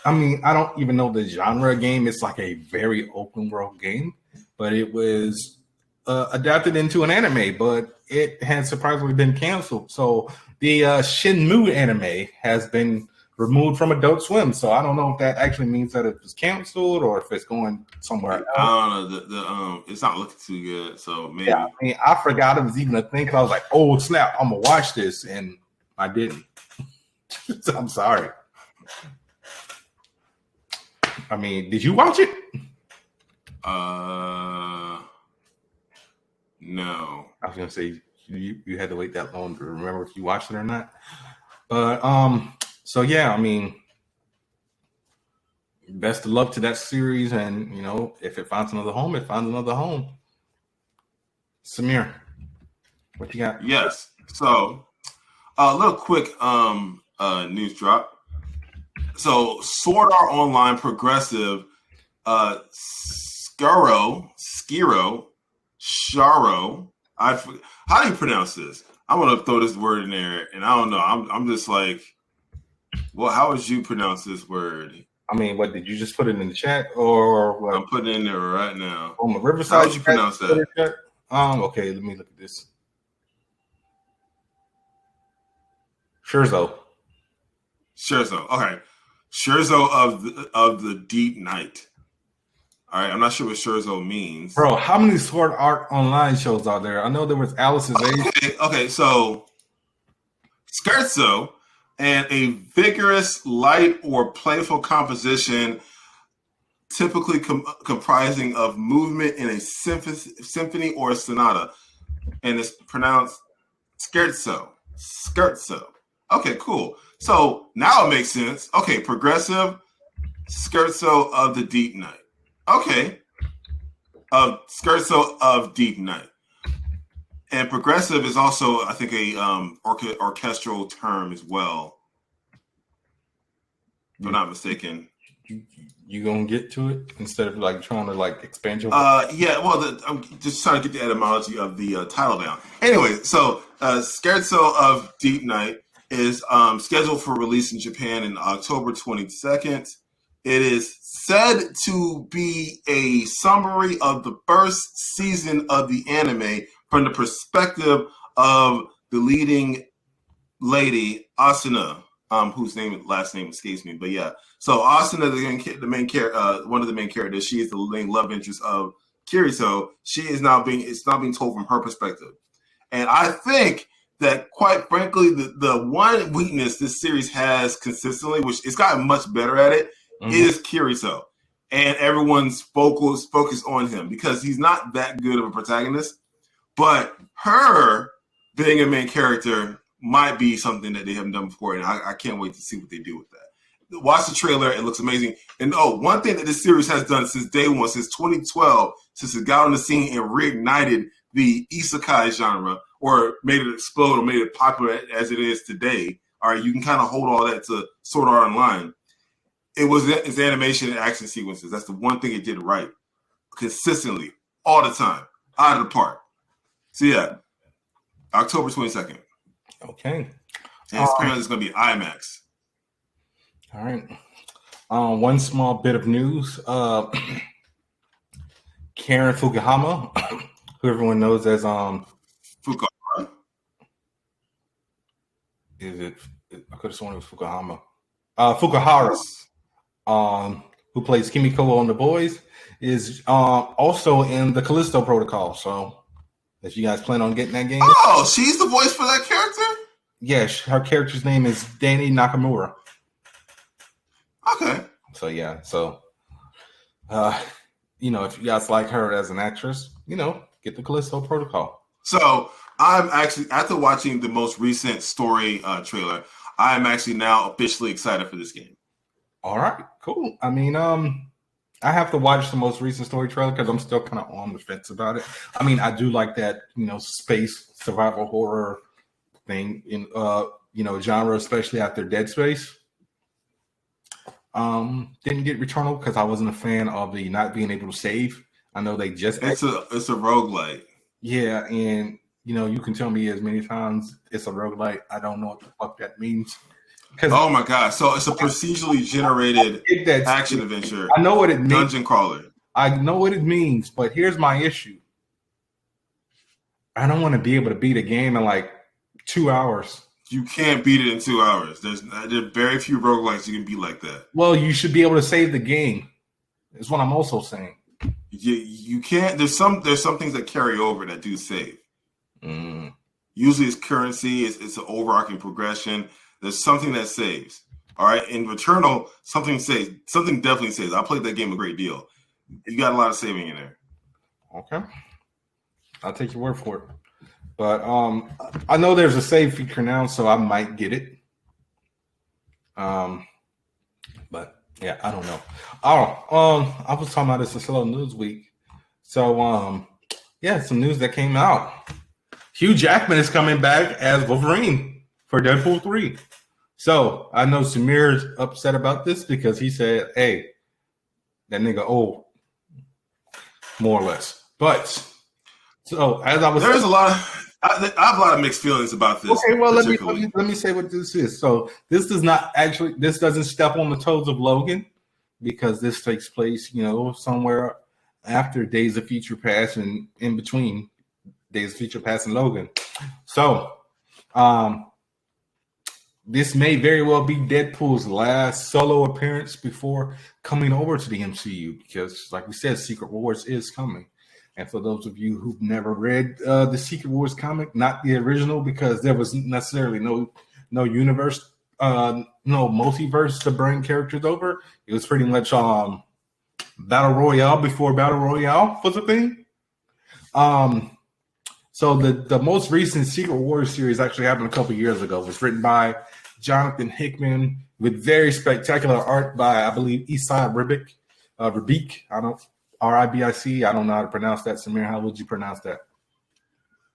I don't even know the genre game. It's like a very open world game, but it was adapted into an anime, but it has surprisingly been canceled. So the Shenmue anime has been removed from Adult Swim. So I don't know if that actually means that it was canceled or if it's going somewhere else. I don't know. It's not looking too good. So maybe. Yeah, I mean, I forgot it was even a thing. I was like, oh snap, I'm gonna watch this, and I didn't. I'm sorry. I mean, did you watch it? No. I was gonna say you had to wait that long to remember if you watched it or not. But so yeah, I mean, best of luck to that series, and if it finds another home, it finds another home. Samir, what you got? Yes. So a little quick news drop. So Sword Art Online Progressive Skiro Sharo. How do you pronounce this? I'm gonna throw this word in there, and I don't know. I'm just like, well, how would you pronounce this word? I mean, what did you just put it in the chat, or what? I'm putting it in there right now. On the Riverside, how would you pronounce that? Okay, let me look at this. Scherzo. Okay. Scherzo of the Deep Night. All right, I'm not sure what Scherzo means. Bro, how many Sword Art Online shows are there? I know there was Alice's Age. Okay, so Scherzo, and a vigorous, light, or playful composition, typically comprising of movement in a symphony or a sonata, and it's pronounced scherzo. Okay, cool. So now it makes sense. Okay, progressive, scherzo of the Deep Night. Okay, scherzo of Deep Night. And progressive is also, I think, a orchestral term as well, if I'm not mistaken. You gonna get to it instead of like trying to like expand your. Yeah. Well, I'm just trying to get the etymology of the title down. Anyway, so Scherzo of Deep Night is scheduled for release in Japan in October 22nd. It is said to be a summary of the first season of the anime from the perspective of the leading lady, Asuna, whose last name escapes me. But yeah, so Asuna, the main character, one of the main characters, she is the main love interest of Kirito. It's now being told from her perspective. And I think that, quite frankly, the one weakness this series has consistently, which it's gotten much better at it, is Kirito. And everyone's focused on him because he's not that good of a protagonist. But her being a main character might be something that they haven't done before, and I can't wait to see what they do with that. Watch the trailer; it looks amazing. And one thing that this series has done since day one, since 2012, since it got on the scene and reignited the isekai genre, or made it explode, or made it popular as it is today. All right, you can kind of hold all that to Sword Art Online. It was its animation and action sequences. That's the one thing it did right, consistently, all the time, out of the park. So yeah, October 22nd. Okay. And apparently it's going to be IMAX. All right. One small bit of news. Karen Fukuhama, who everyone knows as Fukuhara. Is it? I could have sworn it was Fukuhama. Kukuhara, who plays Kimiko on The Boys, is also in the Callisto Protocol. So, if you guys plan on getting that game, oh, she's the voice for that character. Yes, her character's name is Danny Nakamura. Okay. So yeah, if you guys like her as an actress, get the Callisto Protocol. So I'm actually, after watching the most recent story trailer, I am actually now officially excited for this game. All right, cool. I mean, I have to watch the most recent story trailer because I'm still kind of on the fence about it. I mean, I do like that, space survival horror thing in genre, especially after Dead Space. Didn't get Returnal because I wasn't a fan of the not being able to save. I know they just it's a roguelike. Yeah, and you can tell me as many times it's a roguelike. I don't know what the fuck that means. Oh my god! So it's a procedurally generated action adventure. I know what it means. Dungeon crawler. I know what it means, but here's my issue. I don't want to be able to beat a game in like 2 hours. You can't beat it in 2 hours. There are very few roguelikes you can beat like that. Well, you should be able to save the game. Is what I'm also saying. You can't. There's some things that carry over that do save. Usually it's currency. It's an overarching progression. There's something that saves. All right. In Returnal, something saves. Something definitely saves. I played that game a great deal. You got a lot of saving in there. Okay. I'll take your word for it. But I know there's a save feature now, so I might get it. But yeah, I don't know. I was talking about this a slow news week. So some news that came out. Hugh Jackman is coming back as Wolverine for Deadpool 3. So I know Samir is upset about this because he said, "Hey, that nigga old," more or less. But so as I was, there's a lot of. I have a lot of mixed feelings about this. Okay, well let me say what this is. So this doesn't step on the toes of Logan because this takes place, somewhere after Days of Future Past and in between Days of Future Past and Logan. So this may very well be Deadpool's last solo appearance before coming over to the MCU because, like we said, Secret Wars is coming. And for those of you who've never read the Secret Wars comic, not the original, because there was necessarily no universe, no multiverse to bring characters over. It was pretty much Battle Royale before Battle Royale was a thing. So the most recent Secret Wars series actually happened a couple years ago. It was written by Jonathan Hickman with very spectacular art by, I believe, Esai Ribic. R-I-B-I-C. I don't know how to pronounce that. Samir, how would you pronounce that?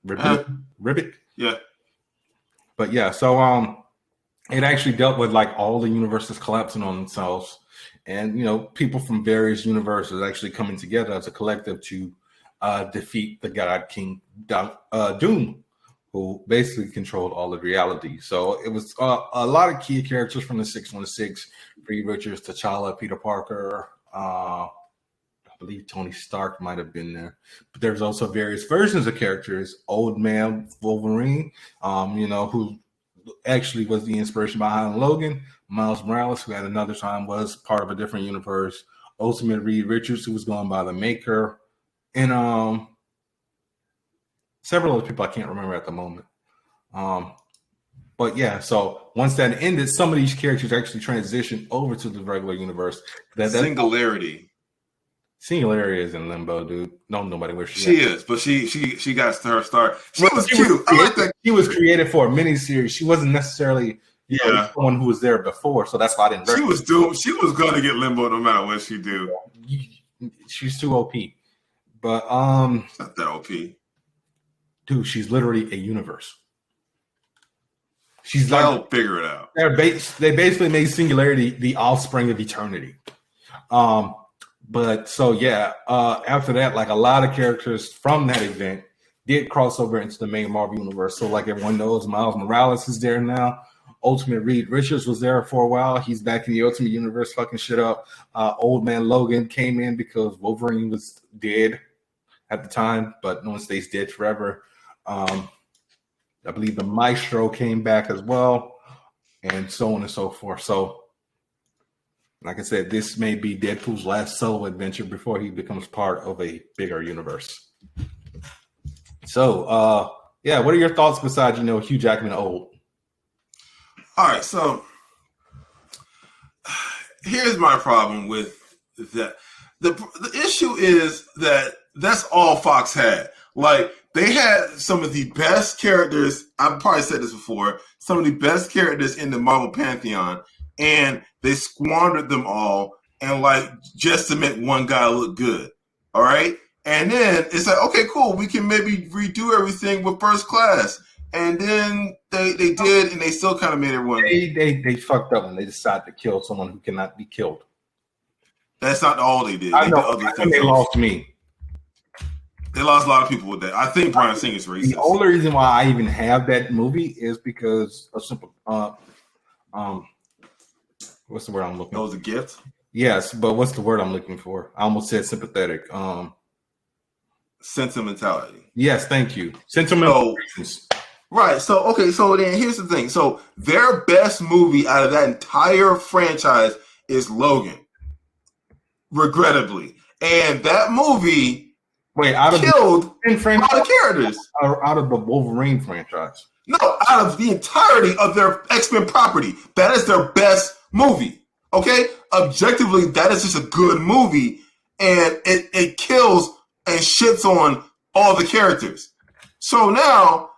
Ribic? Yeah. But yeah, so it actually dealt with like all the universes collapsing on themselves and, people from various universes actually coming together as a collective to defeat the God King Doom, who basically controlled all of reality. So it was a lot of key characters from the 616, Reed Richards, T'Challa, Peter Parker, I believe Tony Stark might have been there, but there's also various versions of characters. Old Man Wolverine, who actually was the inspiration behind Logan. Miles Morales, who at another time was part of a different universe. Ultimate Reed Richards, who was going by the Maker, and several other people I can't remember at the moment. But yeah, so once that ended, some of these characters actually transitioned over to the regular universe. Singularity is in limbo, dude. Nobody where she is, but she got her start. She was cute. I like that. She was created for a miniseries. She wasn't necessarily someone who was there before, so that's why I didn't. She was doomed. She was going to get limbo no matter what she do. She's too OP, but it's not that OP, dude. She's literally a universe. They'll figure it out. They basically made Singularity the offspring of eternity. But so yeah, after that, like a lot of characters from that event did cross over into the main Marvel universe. So like everyone knows, Miles Morales is there now. Ultimate Reed Richards was there for a while. He's back in the Ultimate Universe, fucking shit up. Old Man Logan came in because Wolverine was dead at the time, but no one stays dead forever. I believe the Maestro came back as well, and so on and so forth. So, like I said, this may be Deadpool's last solo adventure before he becomes part of a bigger universe. So, yeah, what are your thoughts besides, Hugh Jackman old? All right, so here's my problem with that. The issue is that that's all Fox had. Like, they had some of the best characters. I've probably said this before. Some of the best characters in the Marvel Pantheon, and they squandered them all, and like just to make one guy look good. All right, and then it's like, okay, cool. We can maybe redo everything with First Class, and then they did, and they still kind of made everyone. They fucked up when they decided to kill someone who cannot be killed. That's not all they did. I know. I think they lost me. They lost a lot of people with that. I think Bryan Singer's racist. The only reason why I even have that movie is because of simple. What's the word I'm looking for? That was a gift? Yes, but what's the word I'm looking for? I almost said sympathetic. Sentimentality. Yes, thank you. Sentimental reasons. Right. So, okay. So then here's the thing. So their best movie out of that entire franchise is Logan. Regrettably. And that movie killed a lot of characters. Out of the Wolverine franchise. No, out of the entirety of their X-Men property. That is their best movie. Okay? Objectively, that is just a good movie. And it kills and shits on all the characters. So now,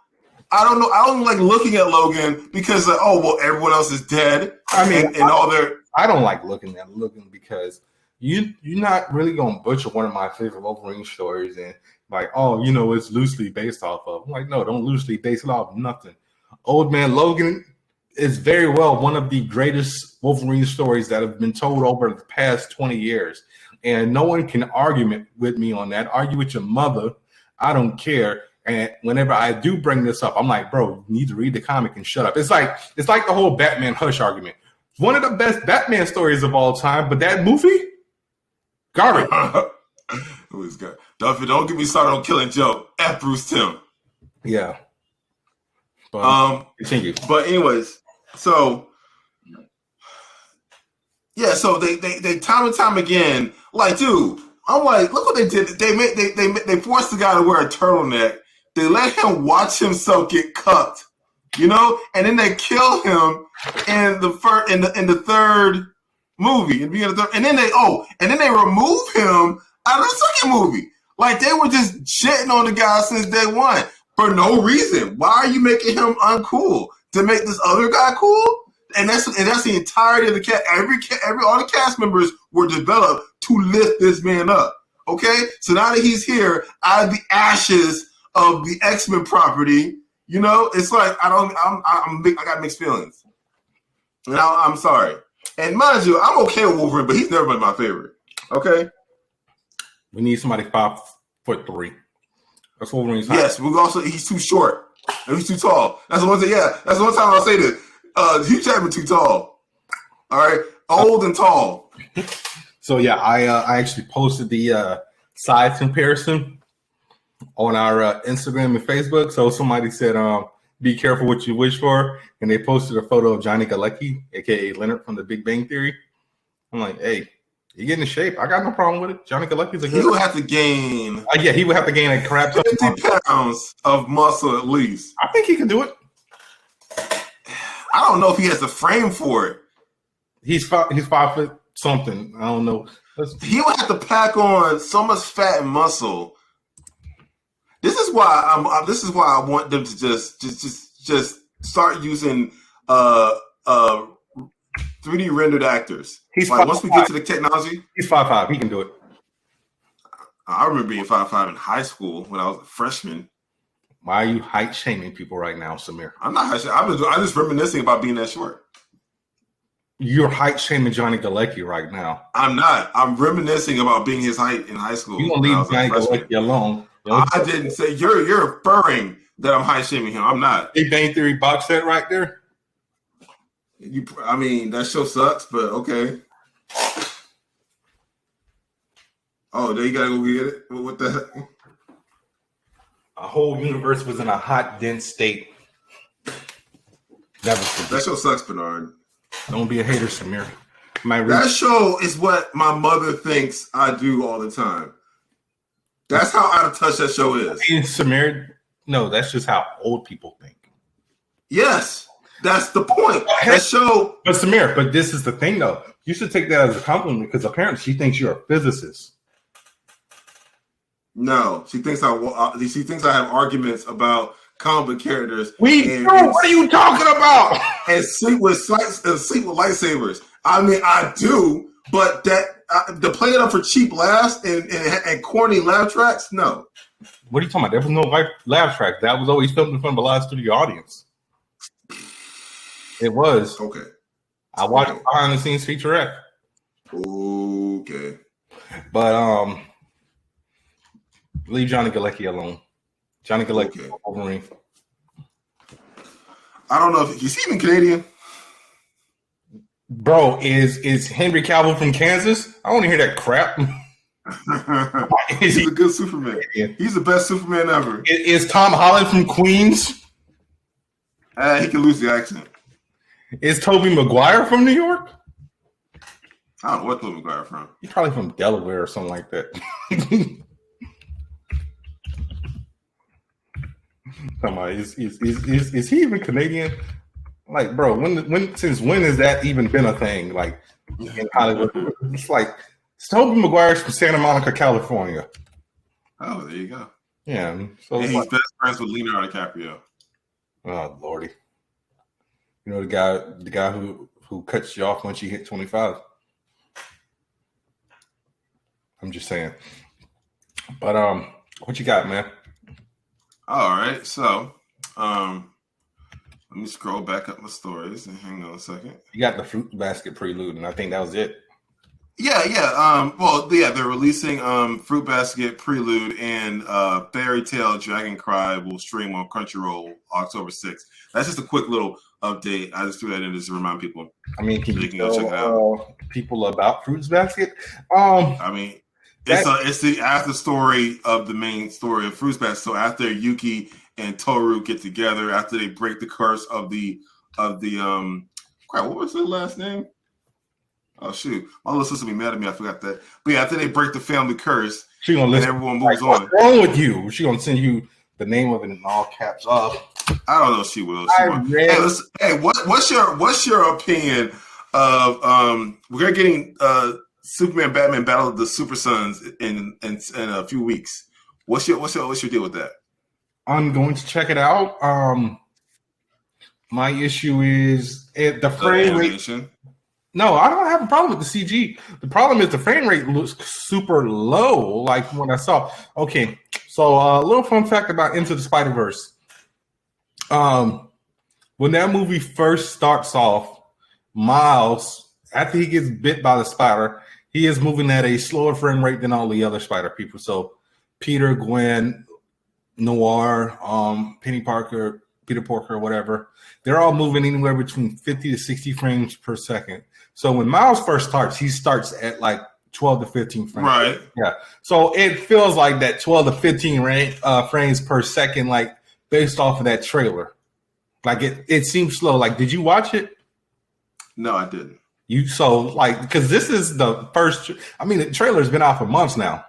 I don't know. I don't like looking at Logan because, everyone else is dead. I mean, and all their... I don't like looking at Logan because you're not really going to butcher one of my favorite Wolverine stories and like, it's loosely based off of. I'm like, no, don't loosely base it off nothing. Old Man Logan is very well one of the greatest Wolverine stories that have been told over the past 20 years. And no one can argue with me on that. Argue with your mother. I don't care. And whenever I do bring this up, I'm like, bro, you need to read the comic and shut up. It's like the whole Batman Hush argument. One of the best Batman stories of all time, but that movie, garbage. Who's good? Don't get me started on Killing Joke. F. Bruce Timm. Yeah. But, continue. But anyways, so yeah, so they time and time again, like, dude, I'm like, look what they did. They forced the guy to wear a turtleneck. They let him watch himself get cucked, and then they kill him in the third movie, and then they remove him out of the second movie. Like, they were just shitting on the guy since day one for no reason. Why are you making him uncool to make this other guy cool? And that's the entirety of the cast. All the cast members were developed to lift this man up. Okay, so now that he's here, out of the ashes of the X-Men property, it's like I got mixed feelings. Now I'm sorry, and mind you, I'm okay with Wolverine, but he's never been my favorite. Okay, we need somebody 5'3". That's Wolverine's height. Yes, he's too short. He's too tall. That's the one thing. Yeah, that's the one time I'll say this. Hugh Jackman too tall. All right, old and tall. So yeah, I actually posted the size comparison on our Instagram and Facebook. So somebody said, "Be careful what you wish for," and they posted a photo of Johnny Galecki, aka Leonard from The Big Bang Theory. I'm like, hey, you get in shape. I got no problem with it. Johnny Galecki's a good. He would have to gain. Yeah, he would have to gain a crap 50 pounds of muscle at least. I think he can do it. I don't know if he has the frame for it. He's 5 foot something. I don't know. He would have to pack on so much fat and muscle. This is why I want them to just start using 3D rendered actors. He's like, once we get to the technology. He's 5'5". He can do it. I remember being 5'5" in high school when I was a freshman. Why are you height shaming people right now, Samir? I'm not height shaming. I'm just reminiscing about being that short. You're height shaming Johnny Galecki right now. I'm not. I'm reminiscing about being his height in high school. You gonna leave Johnny Galecki alone? I didn't say you're inferring that I'm height shaming him. I'm not. Big Bang Theory box set right there. I mean, that show sucks, but okay. Oh, there you gotta go get it. What the heck? A whole universe was in a hot, dense state. That show sucks, Bernard. Don't be a hater, Samir. That show is what my mother thinks I do all the time. That's how out of touch that show is. Samir, no, that's just how old people think. Yes. That's the point. That show. But Samir, but this is the thing though. You should take that as a compliment because apparently she thinks you're a physicist. No, she thinks I have arguments about comic book characters. What are you talking about? And sleep with lightsabers. I mean, I do, but to play it up for cheap laughs and corny laugh tracks, no. What are you talking about? There was no laugh track. That was always filmed in front of a live studio audience. It was. Okay. I watched behind the scenes featurette. Okay. But leave Johnny Galecki alone. Johnny Galecki, Wolverine. I don't know if he's even Canadian. Bro, is Henry Cavill from Kansas? I want to hear that crap. He's a good Superman. He's the best Superman ever. Is Tom Holland from Queens? He can lose the accent. Is Tobey Maguire from New York? I don't know what Tobey Maguire from. He's probably from Delaware or something like that. Is he even Canadian? Like, bro, since when has that even been a thing? Like in Hollywood, it's like Tobey Maguire's from Santa Monica, California. Oh, there you go. Yeah, so and he's best friends with Leonardo DiCaprio. Oh lordy, you know the guy who cuts you off once you hit 25. I'm just saying. But what you got, man? All right, so let me scroll back up my stories and hang on a second. You got the Fruit Basket prelude, and I think that was it. Yeah. They're releasing Fruit Basket Prelude and Fairy Tale Dragon Cry will stream on Crunchyroll October 6th. That's just a quick little update. I just threw that in just to remind people. I mean, can you go check it out? People about Fruit Basket? I mean, it's the after story of the main story of Fruit Basket. So after Yuki and Toru get together, after they break the curse of the crap, what was their last name? Oh shoot! My little sister be mad at me. I forgot that. But yeah, after they break the family curse, she gonna listen. Everyone moves on. What's wrong with you? She gonna send you the name of it in all caps up. I don't know if she will. What's your opinion of we're getting Superman Batman Battle of the Super Sons in a few weeks. What's your deal with that? I'm going to check it out. My issue is the frame rate. No, I don't have a problem with the CG. The problem is the frame rate looks super low, like when I saw. Okay, so a little fun fact about Into the Spider-Verse. When that movie first starts off, Miles, after he gets bit by the spider, he is moving at a slower frame rate than all the other spider people. So Peter, Gwen, Noir, Penny Parker, Peter Porker, whatever, they're all moving anywhere between 50 to 60 frames per second. So when Miles first starts, he starts at like 12 to 15 frames. Right. Yeah. So it feels like that 12 to 15 frames per second, like based off of that trailer. Like it seems slow. Like, did you watch it? No, I didn't. Because this is the first. I mean, the trailer's been out for months now.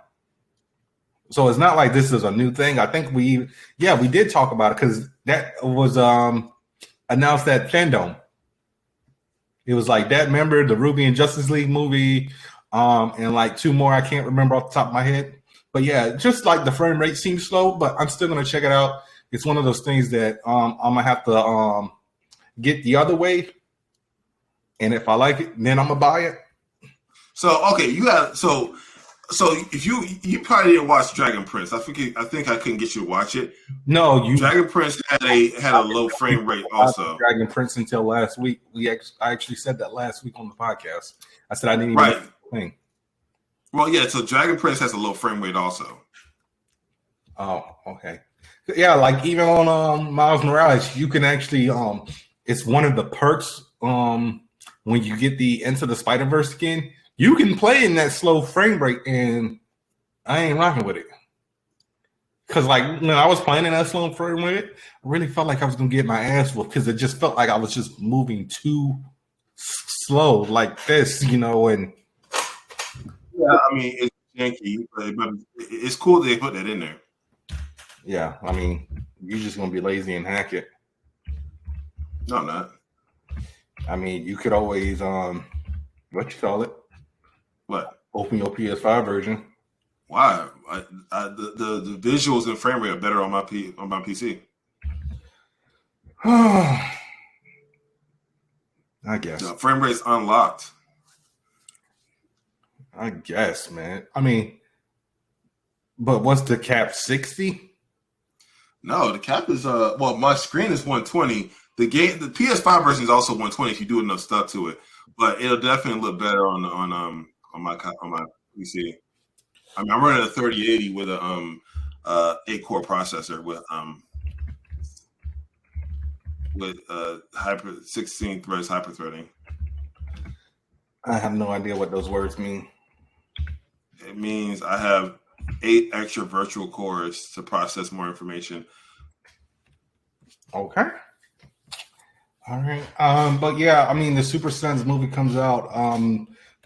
So it's not like this is a new thing. I think we did talk about it because that was announced at Fandom. It was like that, remember the Ruby and Justice League movie, and like two more I can't remember off the top of my head. But yeah, just like the frame rate seems slow, but I'm still gonna check it out. It's one of those things that I'm gonna have to get the other way, and if I like it, then I'm gonna buy it. So okay, So if you probably didn't watch Dragon Prince. I think I couldn't get you to watch it. No, Dragon Prince had a low frame rate also. Dragon Prince until last week. I actually said that last week on the podcast. I said I didn't even right. thing. Well, yeah. So Dragon Prince has a low frame rate also. Oh, okay. Yeah, like even on Miles Morales, you can actually it's one of the perks when you get the Into the Spider-Verse skin. You can play in that slow frame rate, and I ain't rocking with it. Because, like, when I was playing in that slow frame rate, I really felt like I was going to get my ass whooped because it just felt like I was just moving too slow like this, and... Yeah, I mean, it's janky, but it's cool that they put that in there. Yeah, I mean, you're just going to be lazy and hack it. No, I'm not. I mean, you could always what you call it? What? Open your PS5 version. Why? The visuals and frame rate are better on my PC. I guess. The frame rate's unlocked. I guess, man. I mean, but what's the cap? 60? No, the cap is well, my screen is 120. The PS5 version is also 120 if you do enough stuff to it, but it'll definitely look better on my PC. I mean, I'm running a 3080 with a 8-core processor with hyper 16 threads hyperthreading. I have no idea what those words mean. It means I have 8 extra virtual cores to process more information. Okay. All right. But yeah, I mean, the Super Sons movie comes out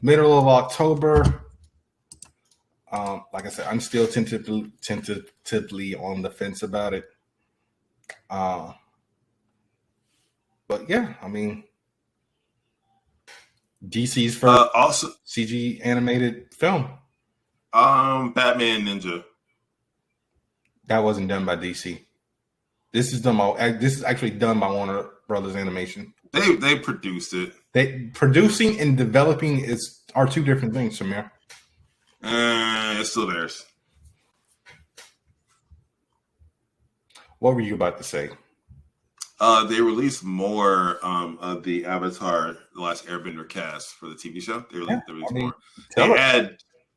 middle of October. Like I said, I'm still tentatively on the fence about it. But yeah, I mean, DC's first also CG animated film. Batman Ninja. That wasn't done by DC. This is actually done by Warner Brothers Animation. They produced it. Producing and developing are two different things, Samir. It's still theirs. What were you about to say? They released more of the Avatar: The Last Airbender cast for the TV show. They released more.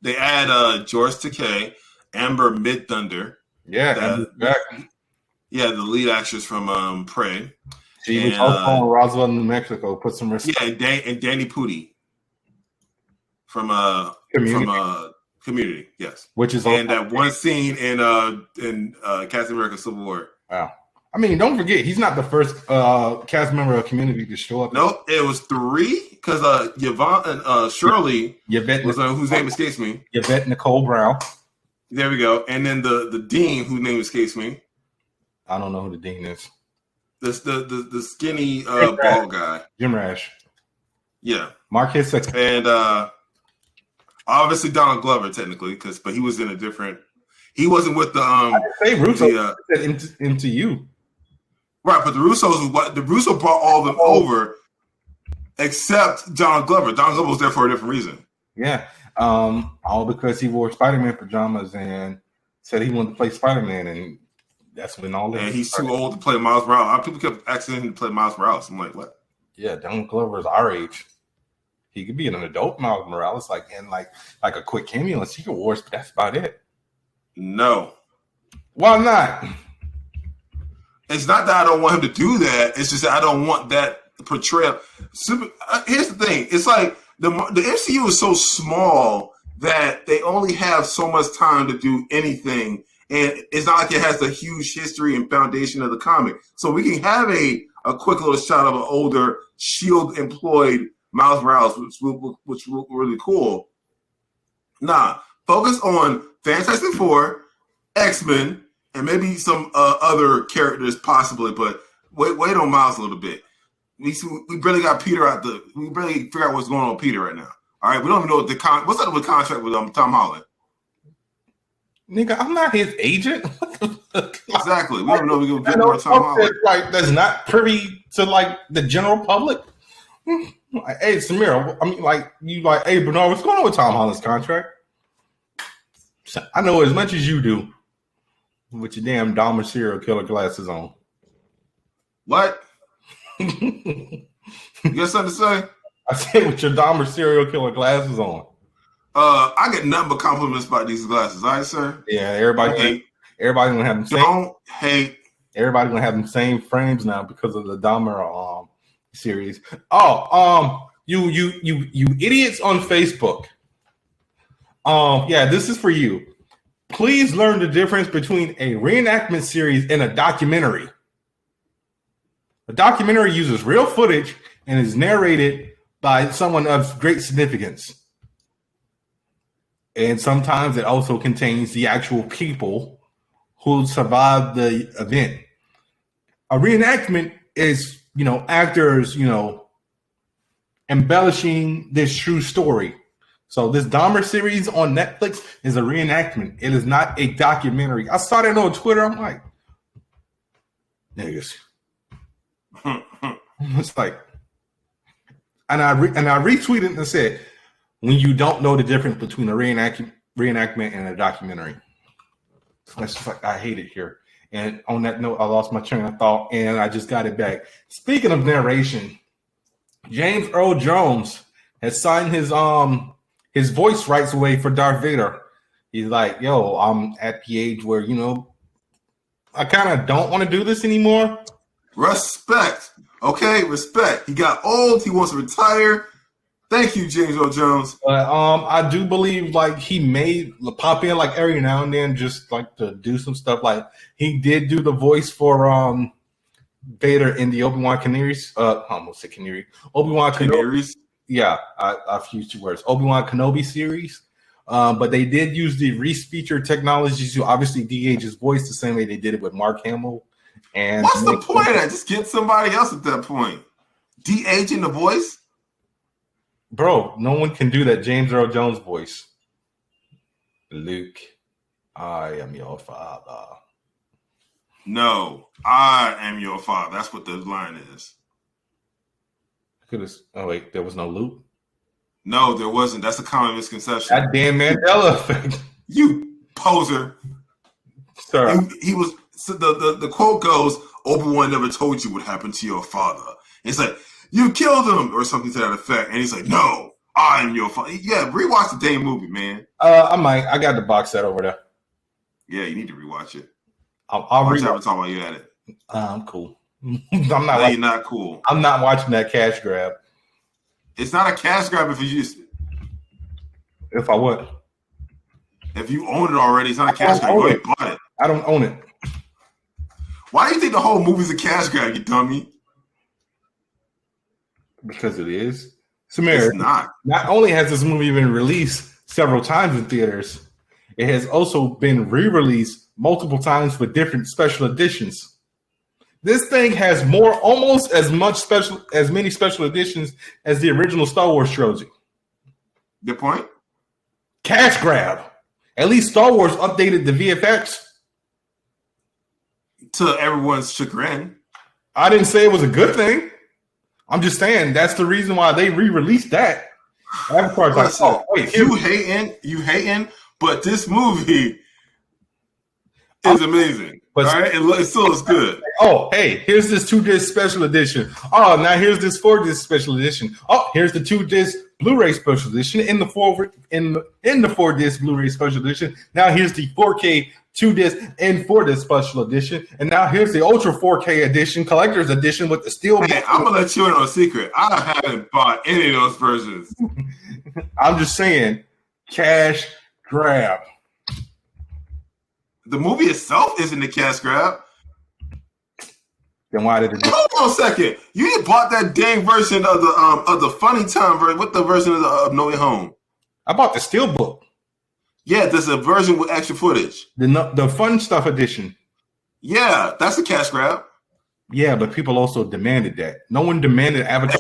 They add George Takei, Amber Midthunder. Yeah, the lead actress from Prey. She was also on Roswell, New Mexico. Put some respect. Yeah, and Danny Pudi from Community. Yes, which is and that one scene in Captain America: Civil War. Wow. I mean, don't forget, he's not the first cast member of Community to show up. No, it was 3 because Yvonne and Shirley was whose name escapes me. Yvette Nicole Brown. There we go. And then the dean, whose name escapes me. I don't know who the dean is. The skinny bald guy. Jim Rash. Yeah. Marcus and obviously Donald Glover technically, but he was in a different. He wasn't with the I didn't say Russo into you. Right, but the Russo brought all of them over, except Donald Glover. Donald Glover was there for a different reason. Yeah, all because he wore Spider-Man pajamas and said he wanted to play Spider-Man, and that's when all. And he's too old to play Miles Morales. People kept asking him to play Miles Morales. I'm like, what? Yeah, Donald Glover is our age. He could be an adult Miles Morales, like a quick cameo in Secret Wars, but that's about it. No. Why not? It's not that I don't want him to do that. It's just that I don't want that portrayal. Here's the thing. It's like the MCU is so small that they only have so much time to do anything. And it's not like it has the huge history and foundation of the comic. So we can have a quick little shot of an older S.H.I.E.L.D. employed Miles Morales, which look really cool. Nah, focus on Fantastic Four, X-Men, and maybe some other characters possibly, but wait on Miles a little bit. We barely got Peter out we barely figure out what's going on with Peter right now. All right, we don't even know what what's up with the contract with Tom Holland. Nigga, I'm not his agent. Exactly. We don't know we're gonna get more Tom Holland. Like that's not privy to like the general public. Like, hey, Samir, I mean, hey, Bernard, what's going on with Tom Holland's contract? I know as much as you do with your damn Dahmer serial killer glasses on. What? You got something to say? I said with your Dahmer serial killer glasses on. I get nothing but compliments about these glasses, all right, sir? Yeah, everybody gonna have them same. Don't hate. Everybody gonna have them same frames now because of the Dahmer series. Oh, you idiots on Facebook. Yeah, this is for you. Please learn the difference between a reenactment series and a documentary. A documentary uses real footage and is narrated by someone of great significance. And sometimes it also contains the actual people who survived the event. A reenactment is, actors, embellishing this true story. So this Dahmer series on Netflix is a reenactment. It is not a documentary. I saw that on Twitter. I'm like, niggas. It's like, and I retweeted and said, when you don't know the difference between a reenactment and a documentary. That's just like, I hate it here. And on that note, I lost my train of thought and I just got it back. Speaking of narration, James Earl Jones has signed his voice rights away for Darth Vader. He's like, yo, I'm at the age where, you know, I kind of don't want to do this anymore. Respect. Okay, respect. He got old. He wants to retire. Thank you, James Earl Jones. I do believe like he may pop in like every now and then, just like to do some stuff. Like he did do the voice for Vader in the Obi-Wan Kenobi. Almost said Kenobi. Obi-Wan Kenobi. Yeah, I've used two words. Obi-Wan Kenobi series. But they did use the re-speaker technology to obviously de-age his voice the same way they did it with Mark Hamill. And what's the point of that? Just get somebody else at that point. De-aging the voice? Bro, no one can do that James Earl Jones voice. Luke, I am your father. No, I am your father. That's what the line is. Oh, wait, there was no Luke? No, there wasn't. That's a common misconception. That damn Mandela effect. You poser. Sir. He was, so the quote goes, Obi-Wan never told you what happened to your father. It's like, you killed him, or something to that effect. And he's like, no, I'm your father. Yeah, rewatch the damn movie, man. I might. I got the box set over there. Yeah, you need to rewatch it. I'll watch Avatar while you're at it. I'm cool. You're not cool. I'm not watching that cash grab. It's not a cash grab if you used it. If I would. If you own it already, it's not a cash grab. You already bought it. I don't own it. Why do you think the whole movie's a cash grab, you dummy? Because it is. Samir, it's not. Not only has this movie been released several times in theaters, it has also been re-released multiple times with different special editions. This thing has almost as many special editions as the original Star Wars trilogy. Good point. Cash grab. At least Star Wars updated the VFX. To everyone's chagrin. I didn't say it was a good thing. I'm just saying that's the reason why they re-released that. Avatar's like, oh, wait, you hating, but this movie is amazing. But all right, it still looks good. Oh, hey, here's this 2-disc special edition. Oh, now here's this 4-disc special edition. Oh, here's the 2-disc Blu-ray special edition in the 4-disc Blu-ray special edition. Now here's the 4K 2-disc and 4-disc special edition, and now here's the Ultra 4K edition, collector's edition with the steel. Hey, I'm gonna let you in on a secret. I haven't bought any of those versions. I'm just saying, cash grab. The movie itself isn't a cash grab. Then why did it? Hold on a second. You just bought that dang version of the Funny Time version. What the version of No Way Home? I bought the steelbook. Yeah, there's a version with extra footage. The fun stuff edition. Yeah, that's a cash grab. Yeah, but people also demanded that. No one demanded Avatar.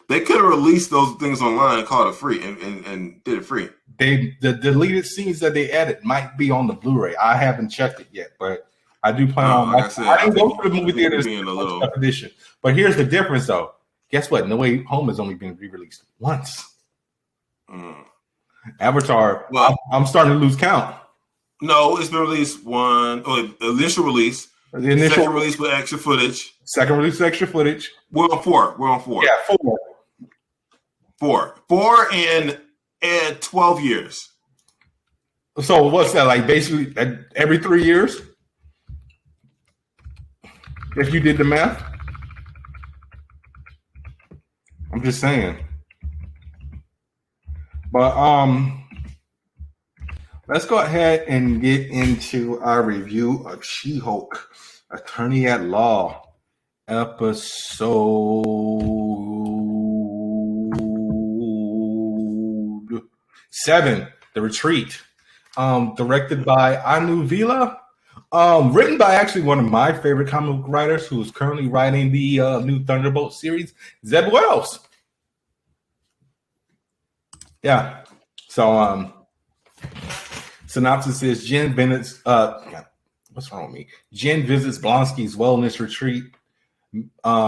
They could have released those things online and called it free and did it free. The deleted scenes that they added might be on the Blu-ray. I haven't checked it yet, but I do plan on. Like I didn't go to the movie theaters edition. But here's the difference, though. Guess what? No Way Home has only been re-released once. Avatar. Well, I'm starting to lose count. No, it's been released initial release. The second release with extra footage. Second release with extra footage. We're on 4. Yeah, 4. 4 in 12 years. So what's that, like basically every 3 years? If you did the math? I'm just saying. But let's go ahead and get into our review of She-Hulk, Attorney at Law, episode 7, The Retreat. Directed by Anu Vila. Written by actually one of my favorite comic book writers who is currently writing the new Thunderbolt series, Zeb Wells. Yeah. So synopsis is Jen Bennett's what's wrong with me? Jen visits Blonsky's wellness retreat,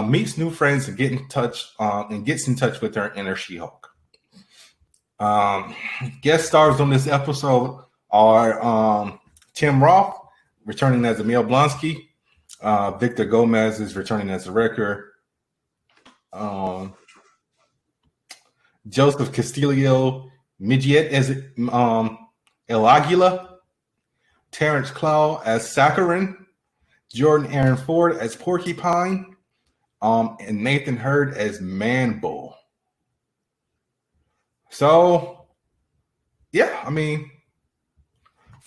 meets new friends and gets in touch with her inner She-Hulk. Guest stars on this episode are Tim Roth returning as Emil Blonsky, Victor Gomez is returning as the Wrecker, Joseph Castillo Midget as El Aguila, Terrence Clow as Saccharin, Jordan Aaron Ford as Porcupine, and Nathan Hurd as Man Bull. So, yeah, I mean,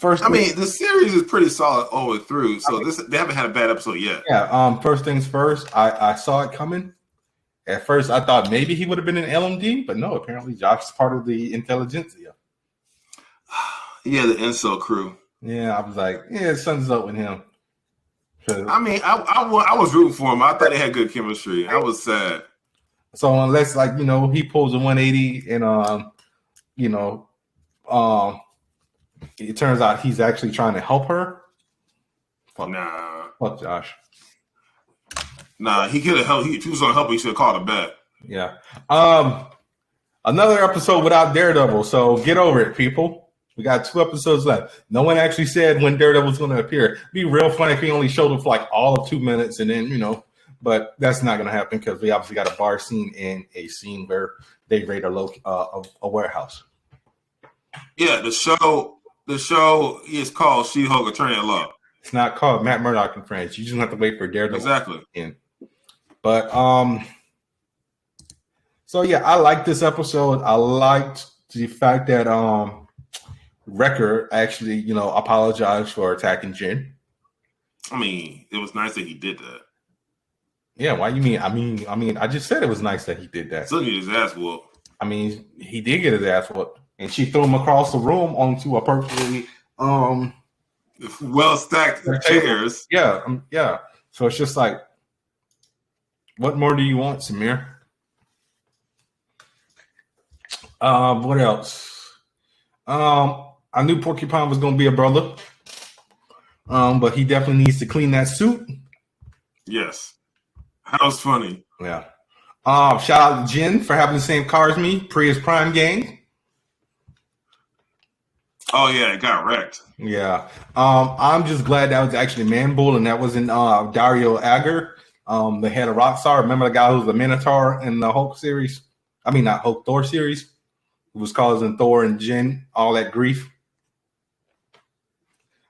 the series is pretty solid all the way through. So they haven't had a bad episode yet. Yeah. First things first, I saw it coming. At first, I thought maybe he would have been an LMD, but no. Apparently, Josh is part of the intelligentsia. Yeah, the incel crew. Yeah, I was like, yeah, something's up with him. I mean, I was rooting for him. I thought they had good chemistry. I was sad. So unless, like, he pulls a 180 and it turns out he's actually trying to help her. Fuck Josh. Nah, he could have helped. If he was going to help, he should have called a bet. Yeah. Another episode without Daredevil. So get over it, people. We got 2 episodes left. No one actually said when Daredevil was going to appear. It'd be real funny if he only showed up for like all of 2 minutes and then, but that's not going to happen because we obviously got a bar scene and a scene where they raid a warehouse. Yeah, the show is called She-Hulk Attorney at Law. It's not called Matt Murdock and Friends. You just have to wait for Daredevil. Exactly. But so yeah, I liked this episode. I liked the fact that Wrecker actually, apologized for attacking Jen. I mean, it was nice that he did that. Yeah, why you mean? I mean, I just said it was nice that he did that. Still need his ass whooped. I mean, he did get his ass whooped, and she threw him across the room onto a perfectly well stacked chairs. Yeah, yeah. So it's just like, what more do you want, Samir? What else? I knew Porcupine was going to be a brother, but he definitely needs to clean that suit. Yes. That was funny. Yeah. Shout out to Jen for having the same car as me, Prius Prime gang. Oh yeah, it got wrecked. Yeah. I'm just glad that was actually Man Bull and that wasn't Dario Agger, the head of Rockstar. Remember the guy who was the Minotaur in the Hulk series? I mean, not Hulk, Thor series. Who was causing Thor and Jen all that grief.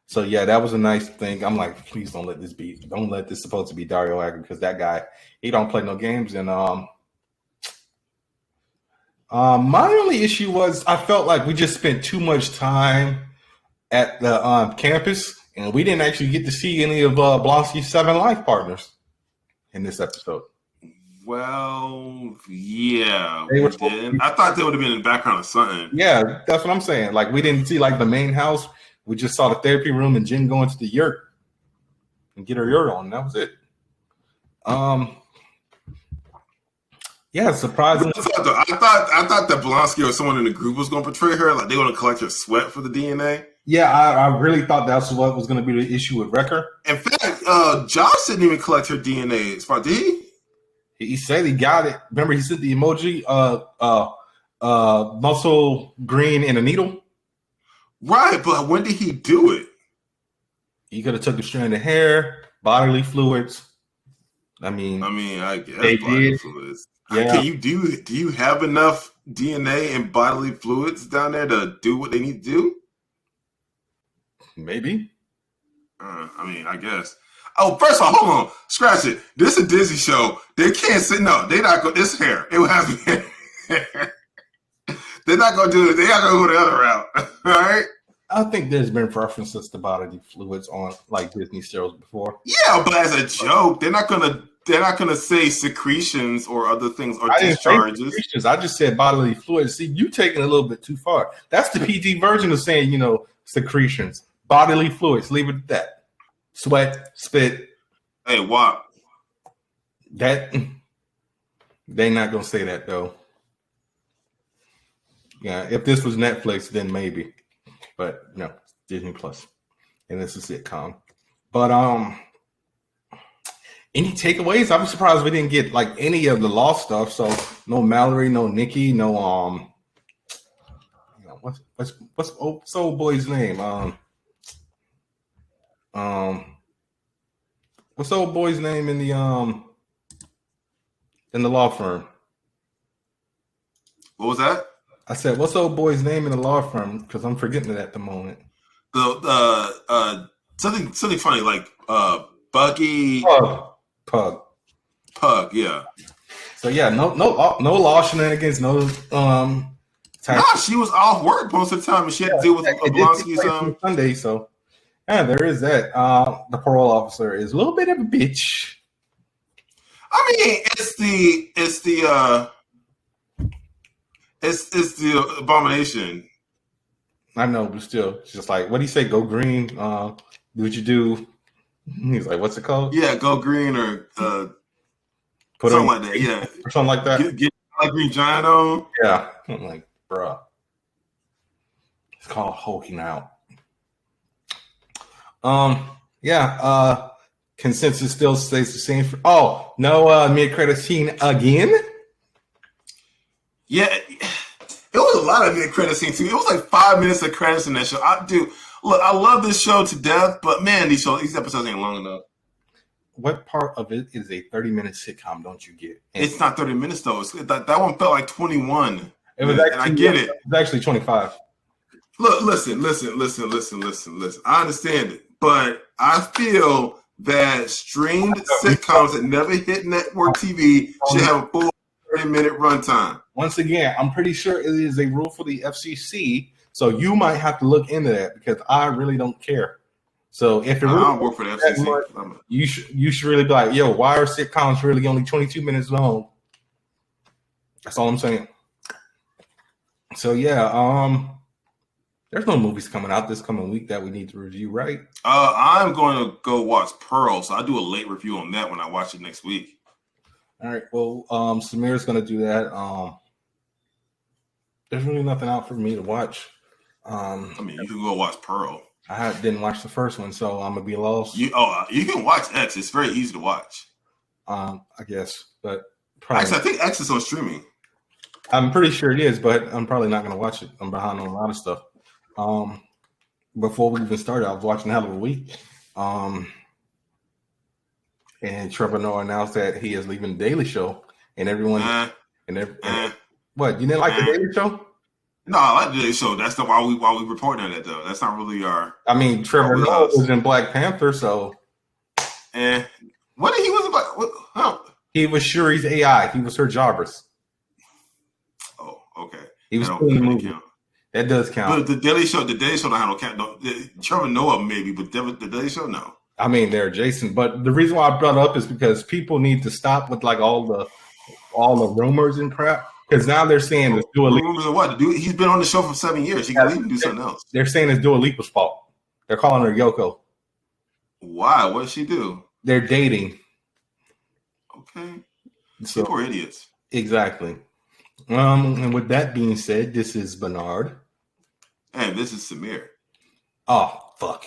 So yeah, that was a nice thing. I'm like, please don't let this supposed to be Dario Agger because that guy, he don't play no games. And my only issue was I felt like we just spent too much time at the campus and we didn't actually get to see any of Blonsky's 7 life partners in this episode. Well, yeah, we did. I thought they would have been in the background or something. Yeah, that's what I'm saying. Like we didn't see like the main house. We just saw the therapy room and Jen going to the yurt and get her yurt on. That was it. Yeah, surprising. I thought that Blonsky or someone in the group was going to portray her. Like they were going to collect her sweat for the DNA. Yeah, I really thought that's what was going to be the issue with Wrecker. In fact, Josh didn't even collect her DNA. Did he? He said he got it. Remember, he sent the emoji, muscle green and a needle. Right, but when did he do it? He could have took a strand of hair, bodily fluids. I guess they bodily did. Fluids. Yeah. Do you have enough DNA and bodily fluids down there to do what they need to do? Maybe. I guess. Oh, first of all, hold on. Scratch it. This is a Disney show. They can't say no. They're not going. It's hair. It will have to be hair. They're not going to do it. They're not going to go the other route. All right. I think there's been references to bodily fluids on like Disney shows before. Yeah, but as a joke, they're not gonna say secretions or other things or discharges. I just said bodily fluids. See, you taking it a little bit too far. That's the PG version of saying, secretions, bodily fluids. Leave it at that. Sweat, spit. Hey, WAP. That they're not gonna say that though. Yeah, if this was Netflix, then maybe. But no, Disney Plus, and it's a sitcom. But any takeaways? I'm surprised we didn't get like any of the Lost stuff. So no Mallory, no Nikki, no you know, what's old boy's name? What's old boy's name in the law firm? What was that? I said, what's old boy's name in the law firm? Because I'm forgetting it at the moment. Something funny like Bucky Pug. Yeah. So yeah, no law shenanigans, no she was off work most of the time, and she had to deal with Blonsky's Sunday. So yeah, there is that. The parole officer is a little bit of a bitch. I mean, it's the abomination. I know, but still, it's just like, what do you say? Go green. Do what you do. He's like, what's it called? Yeah, go green or put something on, like that. Yeah, or something like that. Get like green giant on. Yeah, I'm like, bruh. It's called hulking out. Yeah. Consensus still stays the same. No mid-credit scene again. Yeah, it was a lot of mid-credit scenes too. It was like 5 minutes of credits in that show. I love this show to death, but man, these episodes ain't long enough. What part of it is a 30-minute sitcom? Don't you get? It's not 30 minutes though. That one felt like 21. It was actually, and I get it. It was actually 25. Look, listen. I understand it, but I feel that streamed sitcoms that never hit network TV should have a full 30-minute runtime. Once again, I'm pretty sure it is a rule for the FCC, so you might have to look into that because I really don't care. So if it really I don't work for the FCC, much, you should really be like, yo, why are sitcoms really only 22 minutes long? That's all I'm saying. So yeah, there's no movies coming out this coming week that we need to review, right? I'm going to go watch Pearl, so I'll do a late review on that when I watch it next week. All right. Well, Samir's going to do that. There's really nothing out for me to watch. I mean, you can go watch Pearl. I didn't watch the first one, so I'm gonna be lost. You can watch X. It's very easy to watch. I guess, but actually, I think X is on streaming. I'm pretty sure it is, but I'm probably not gonna watch it. I'm behind on a lot of stuff. Before we even started, I was watching Hell of a Week. And Trevor Noah announced that he is leaving the Daily Show, and everyone what? You didn't like the Daily Show? No, I like the Daily Show. That's not why we reporting on that though. That's not really our. I mean, Trevor Noah was in Black Panther, so. What he was about? He was Shuri's AI. He was her Jarvis. Oh, okay. He was in the movie. Count. That does count. But the Daily Show don't have no count. Trevor Noah maybe, but the Daily Show no. I mean, they're adjacent, but the reason why I brought it up is because people need to stop with like all the rumors and crap. Because now they're saying it's Dua Lipa. Rumors of what? He's been on the show for 7 years. He can leave and do something else. They're saying it's Dua Lipa's fault. They're calling her Yoko. Why? What did she do? They're dating. Okay. So, people are idiots. Exactly. And with that being said, this is Bernard. And this is Samir. Oh, fuck.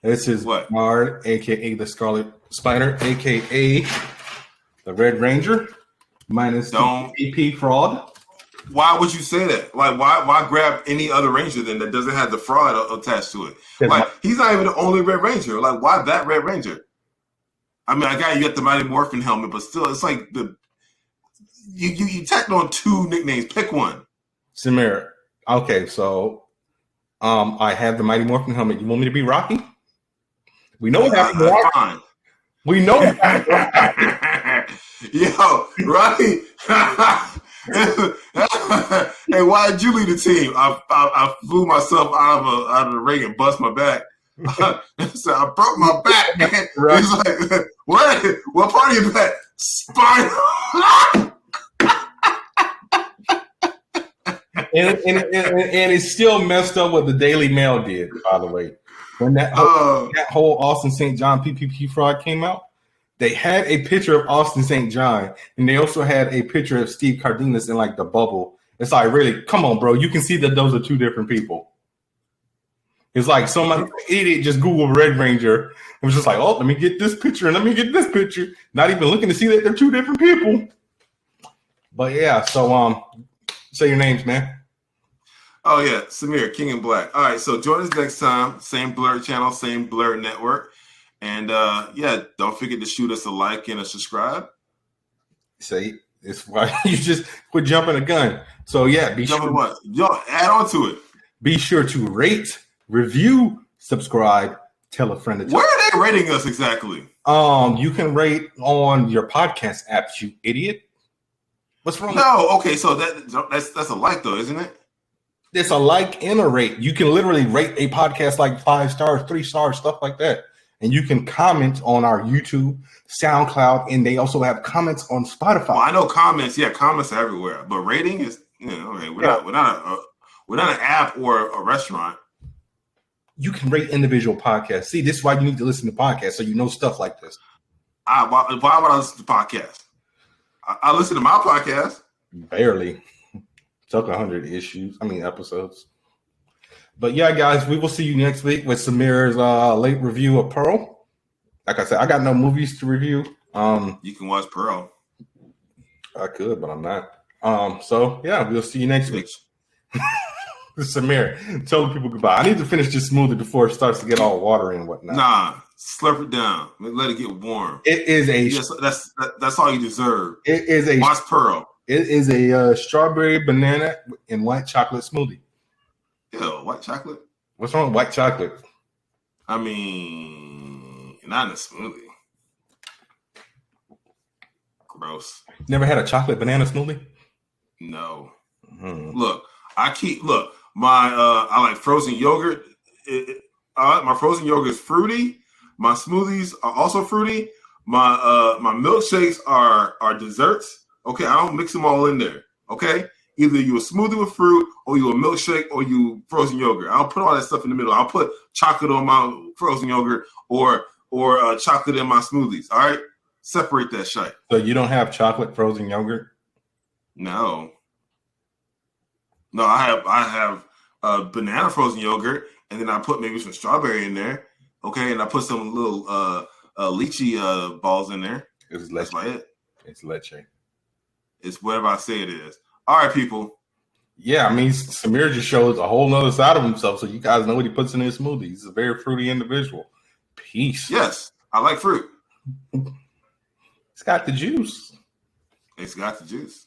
This is Bernard, a.k.a. the Scarlet Spider, a.k.a. the Red Ranger. Minus EP fraud. Why would you say that? Like, why grab any other Ranger then that doesn't have the fraud attached to it? Like, he's not even the only Red Ranger. Like, why that Red Ranger? I mean, you got the Mighty Morphin helmet, but still, it's like you tacked on two nicknames. Pick one. Samir. Okay, so I have the Mighty Morphin helmet. You want me to be Rocky? We know what happened to Rocky. Fine. We know what happened to Rocky. Yo, Rocky. Hey, why did you lead the team? I flew myself out of the ring and bust my back. So I broke my back, man. Right. He's like, what? What part of your back? Spinal. and it's still messed up what the Daily Mail did, by the way. When that whole Austin St. John PPP fraud came out, they had a picture of Austin St. John, and they also had a picture of Steve Cardenas in like the bubble, It's like, really, come on, bro. You can see that those are two different people. It's like some idiot just Googled Red Ranger and was just like, oh, let me get this picture and let me get this picture. Not even looking to see that they're two different people. But yeah, so say your names, man. Oh yeah, Samir, King in Black. All right, so join us next time. Same Blerd channel, same Blerd network. And yeah, don't forget to shoot us a like and a subscribe. See, it's why you just quit jumping the gun. So yeah, add on to it. Be sure to rate, review, subscribe, tell a friend to tell. Where are they rating us exactly? You can rate on your podcast apps, you idiot. What's wrong? No, okay, so that's a like though, isn't it? It's a like and a rate. You can literally rate a podcast like 5 stars, 3 stars, stuff like that. And you can comment on our YouTube, SoundCloud, and they also have comments on Spotify. Well, I know comments. Yeah, comments are everywhere. But rating is, okay, we're not an app or a restaurant. You can rate individual podcasts. See, this is why you need to listen to podcasts, so you know stuff like this. Why would I listen to podcasts? I listen to my podcast. Barely. Took 100 episodes. But yeah, guys, we will see you next week with Samir's late review of Pearl. Like I said, I got no movies to review. You can watch Pearl. I could, but I'm not. So yeah, we'll see you next week. Samir, tell the people goodbye. I need to finish this smoothie before it starts to get all watery and whatnot. Nah, slurp it down. Let it get warm. It is that's all you deserve. It is a watch Pearl. It is a strawberry, banana, and white chocolate smoothie. Ew, white chocolate? What's wrong with white chocolate? I mean, not in a smoothie. Gross. Never had a chocolate banana smoothie? No. Mm-hmm. Look, I like frozen yogurt. My frozen yogurt is fruity. My smoothies are also fruity. My milkshakes are desserts. Okay, I don't mix them all in there. Okay, either you a smoothie with fruit, or you a milkshake, or you frozen yogurt. I don't put all that stuff in the middle. I'll put chocolate on my frozen yogurt, or chocolate in my smoothies. All right, separate that shit. So you don't have chocolate frozen yogurt? No, I have banana frozen yogurt, and then I put maybe some strawberry in there. Okay, and I put some little lychee balls in there. That's about it. It's leche. It's whatever I say it is. All right, people. Yeah, I mean, Samir just shows a whole nother side of himself, so you guys know what he puts in his smoothies. He's a very fruity individual. Peace. Yes, I like fruit. It's got the juice. It's got the juice.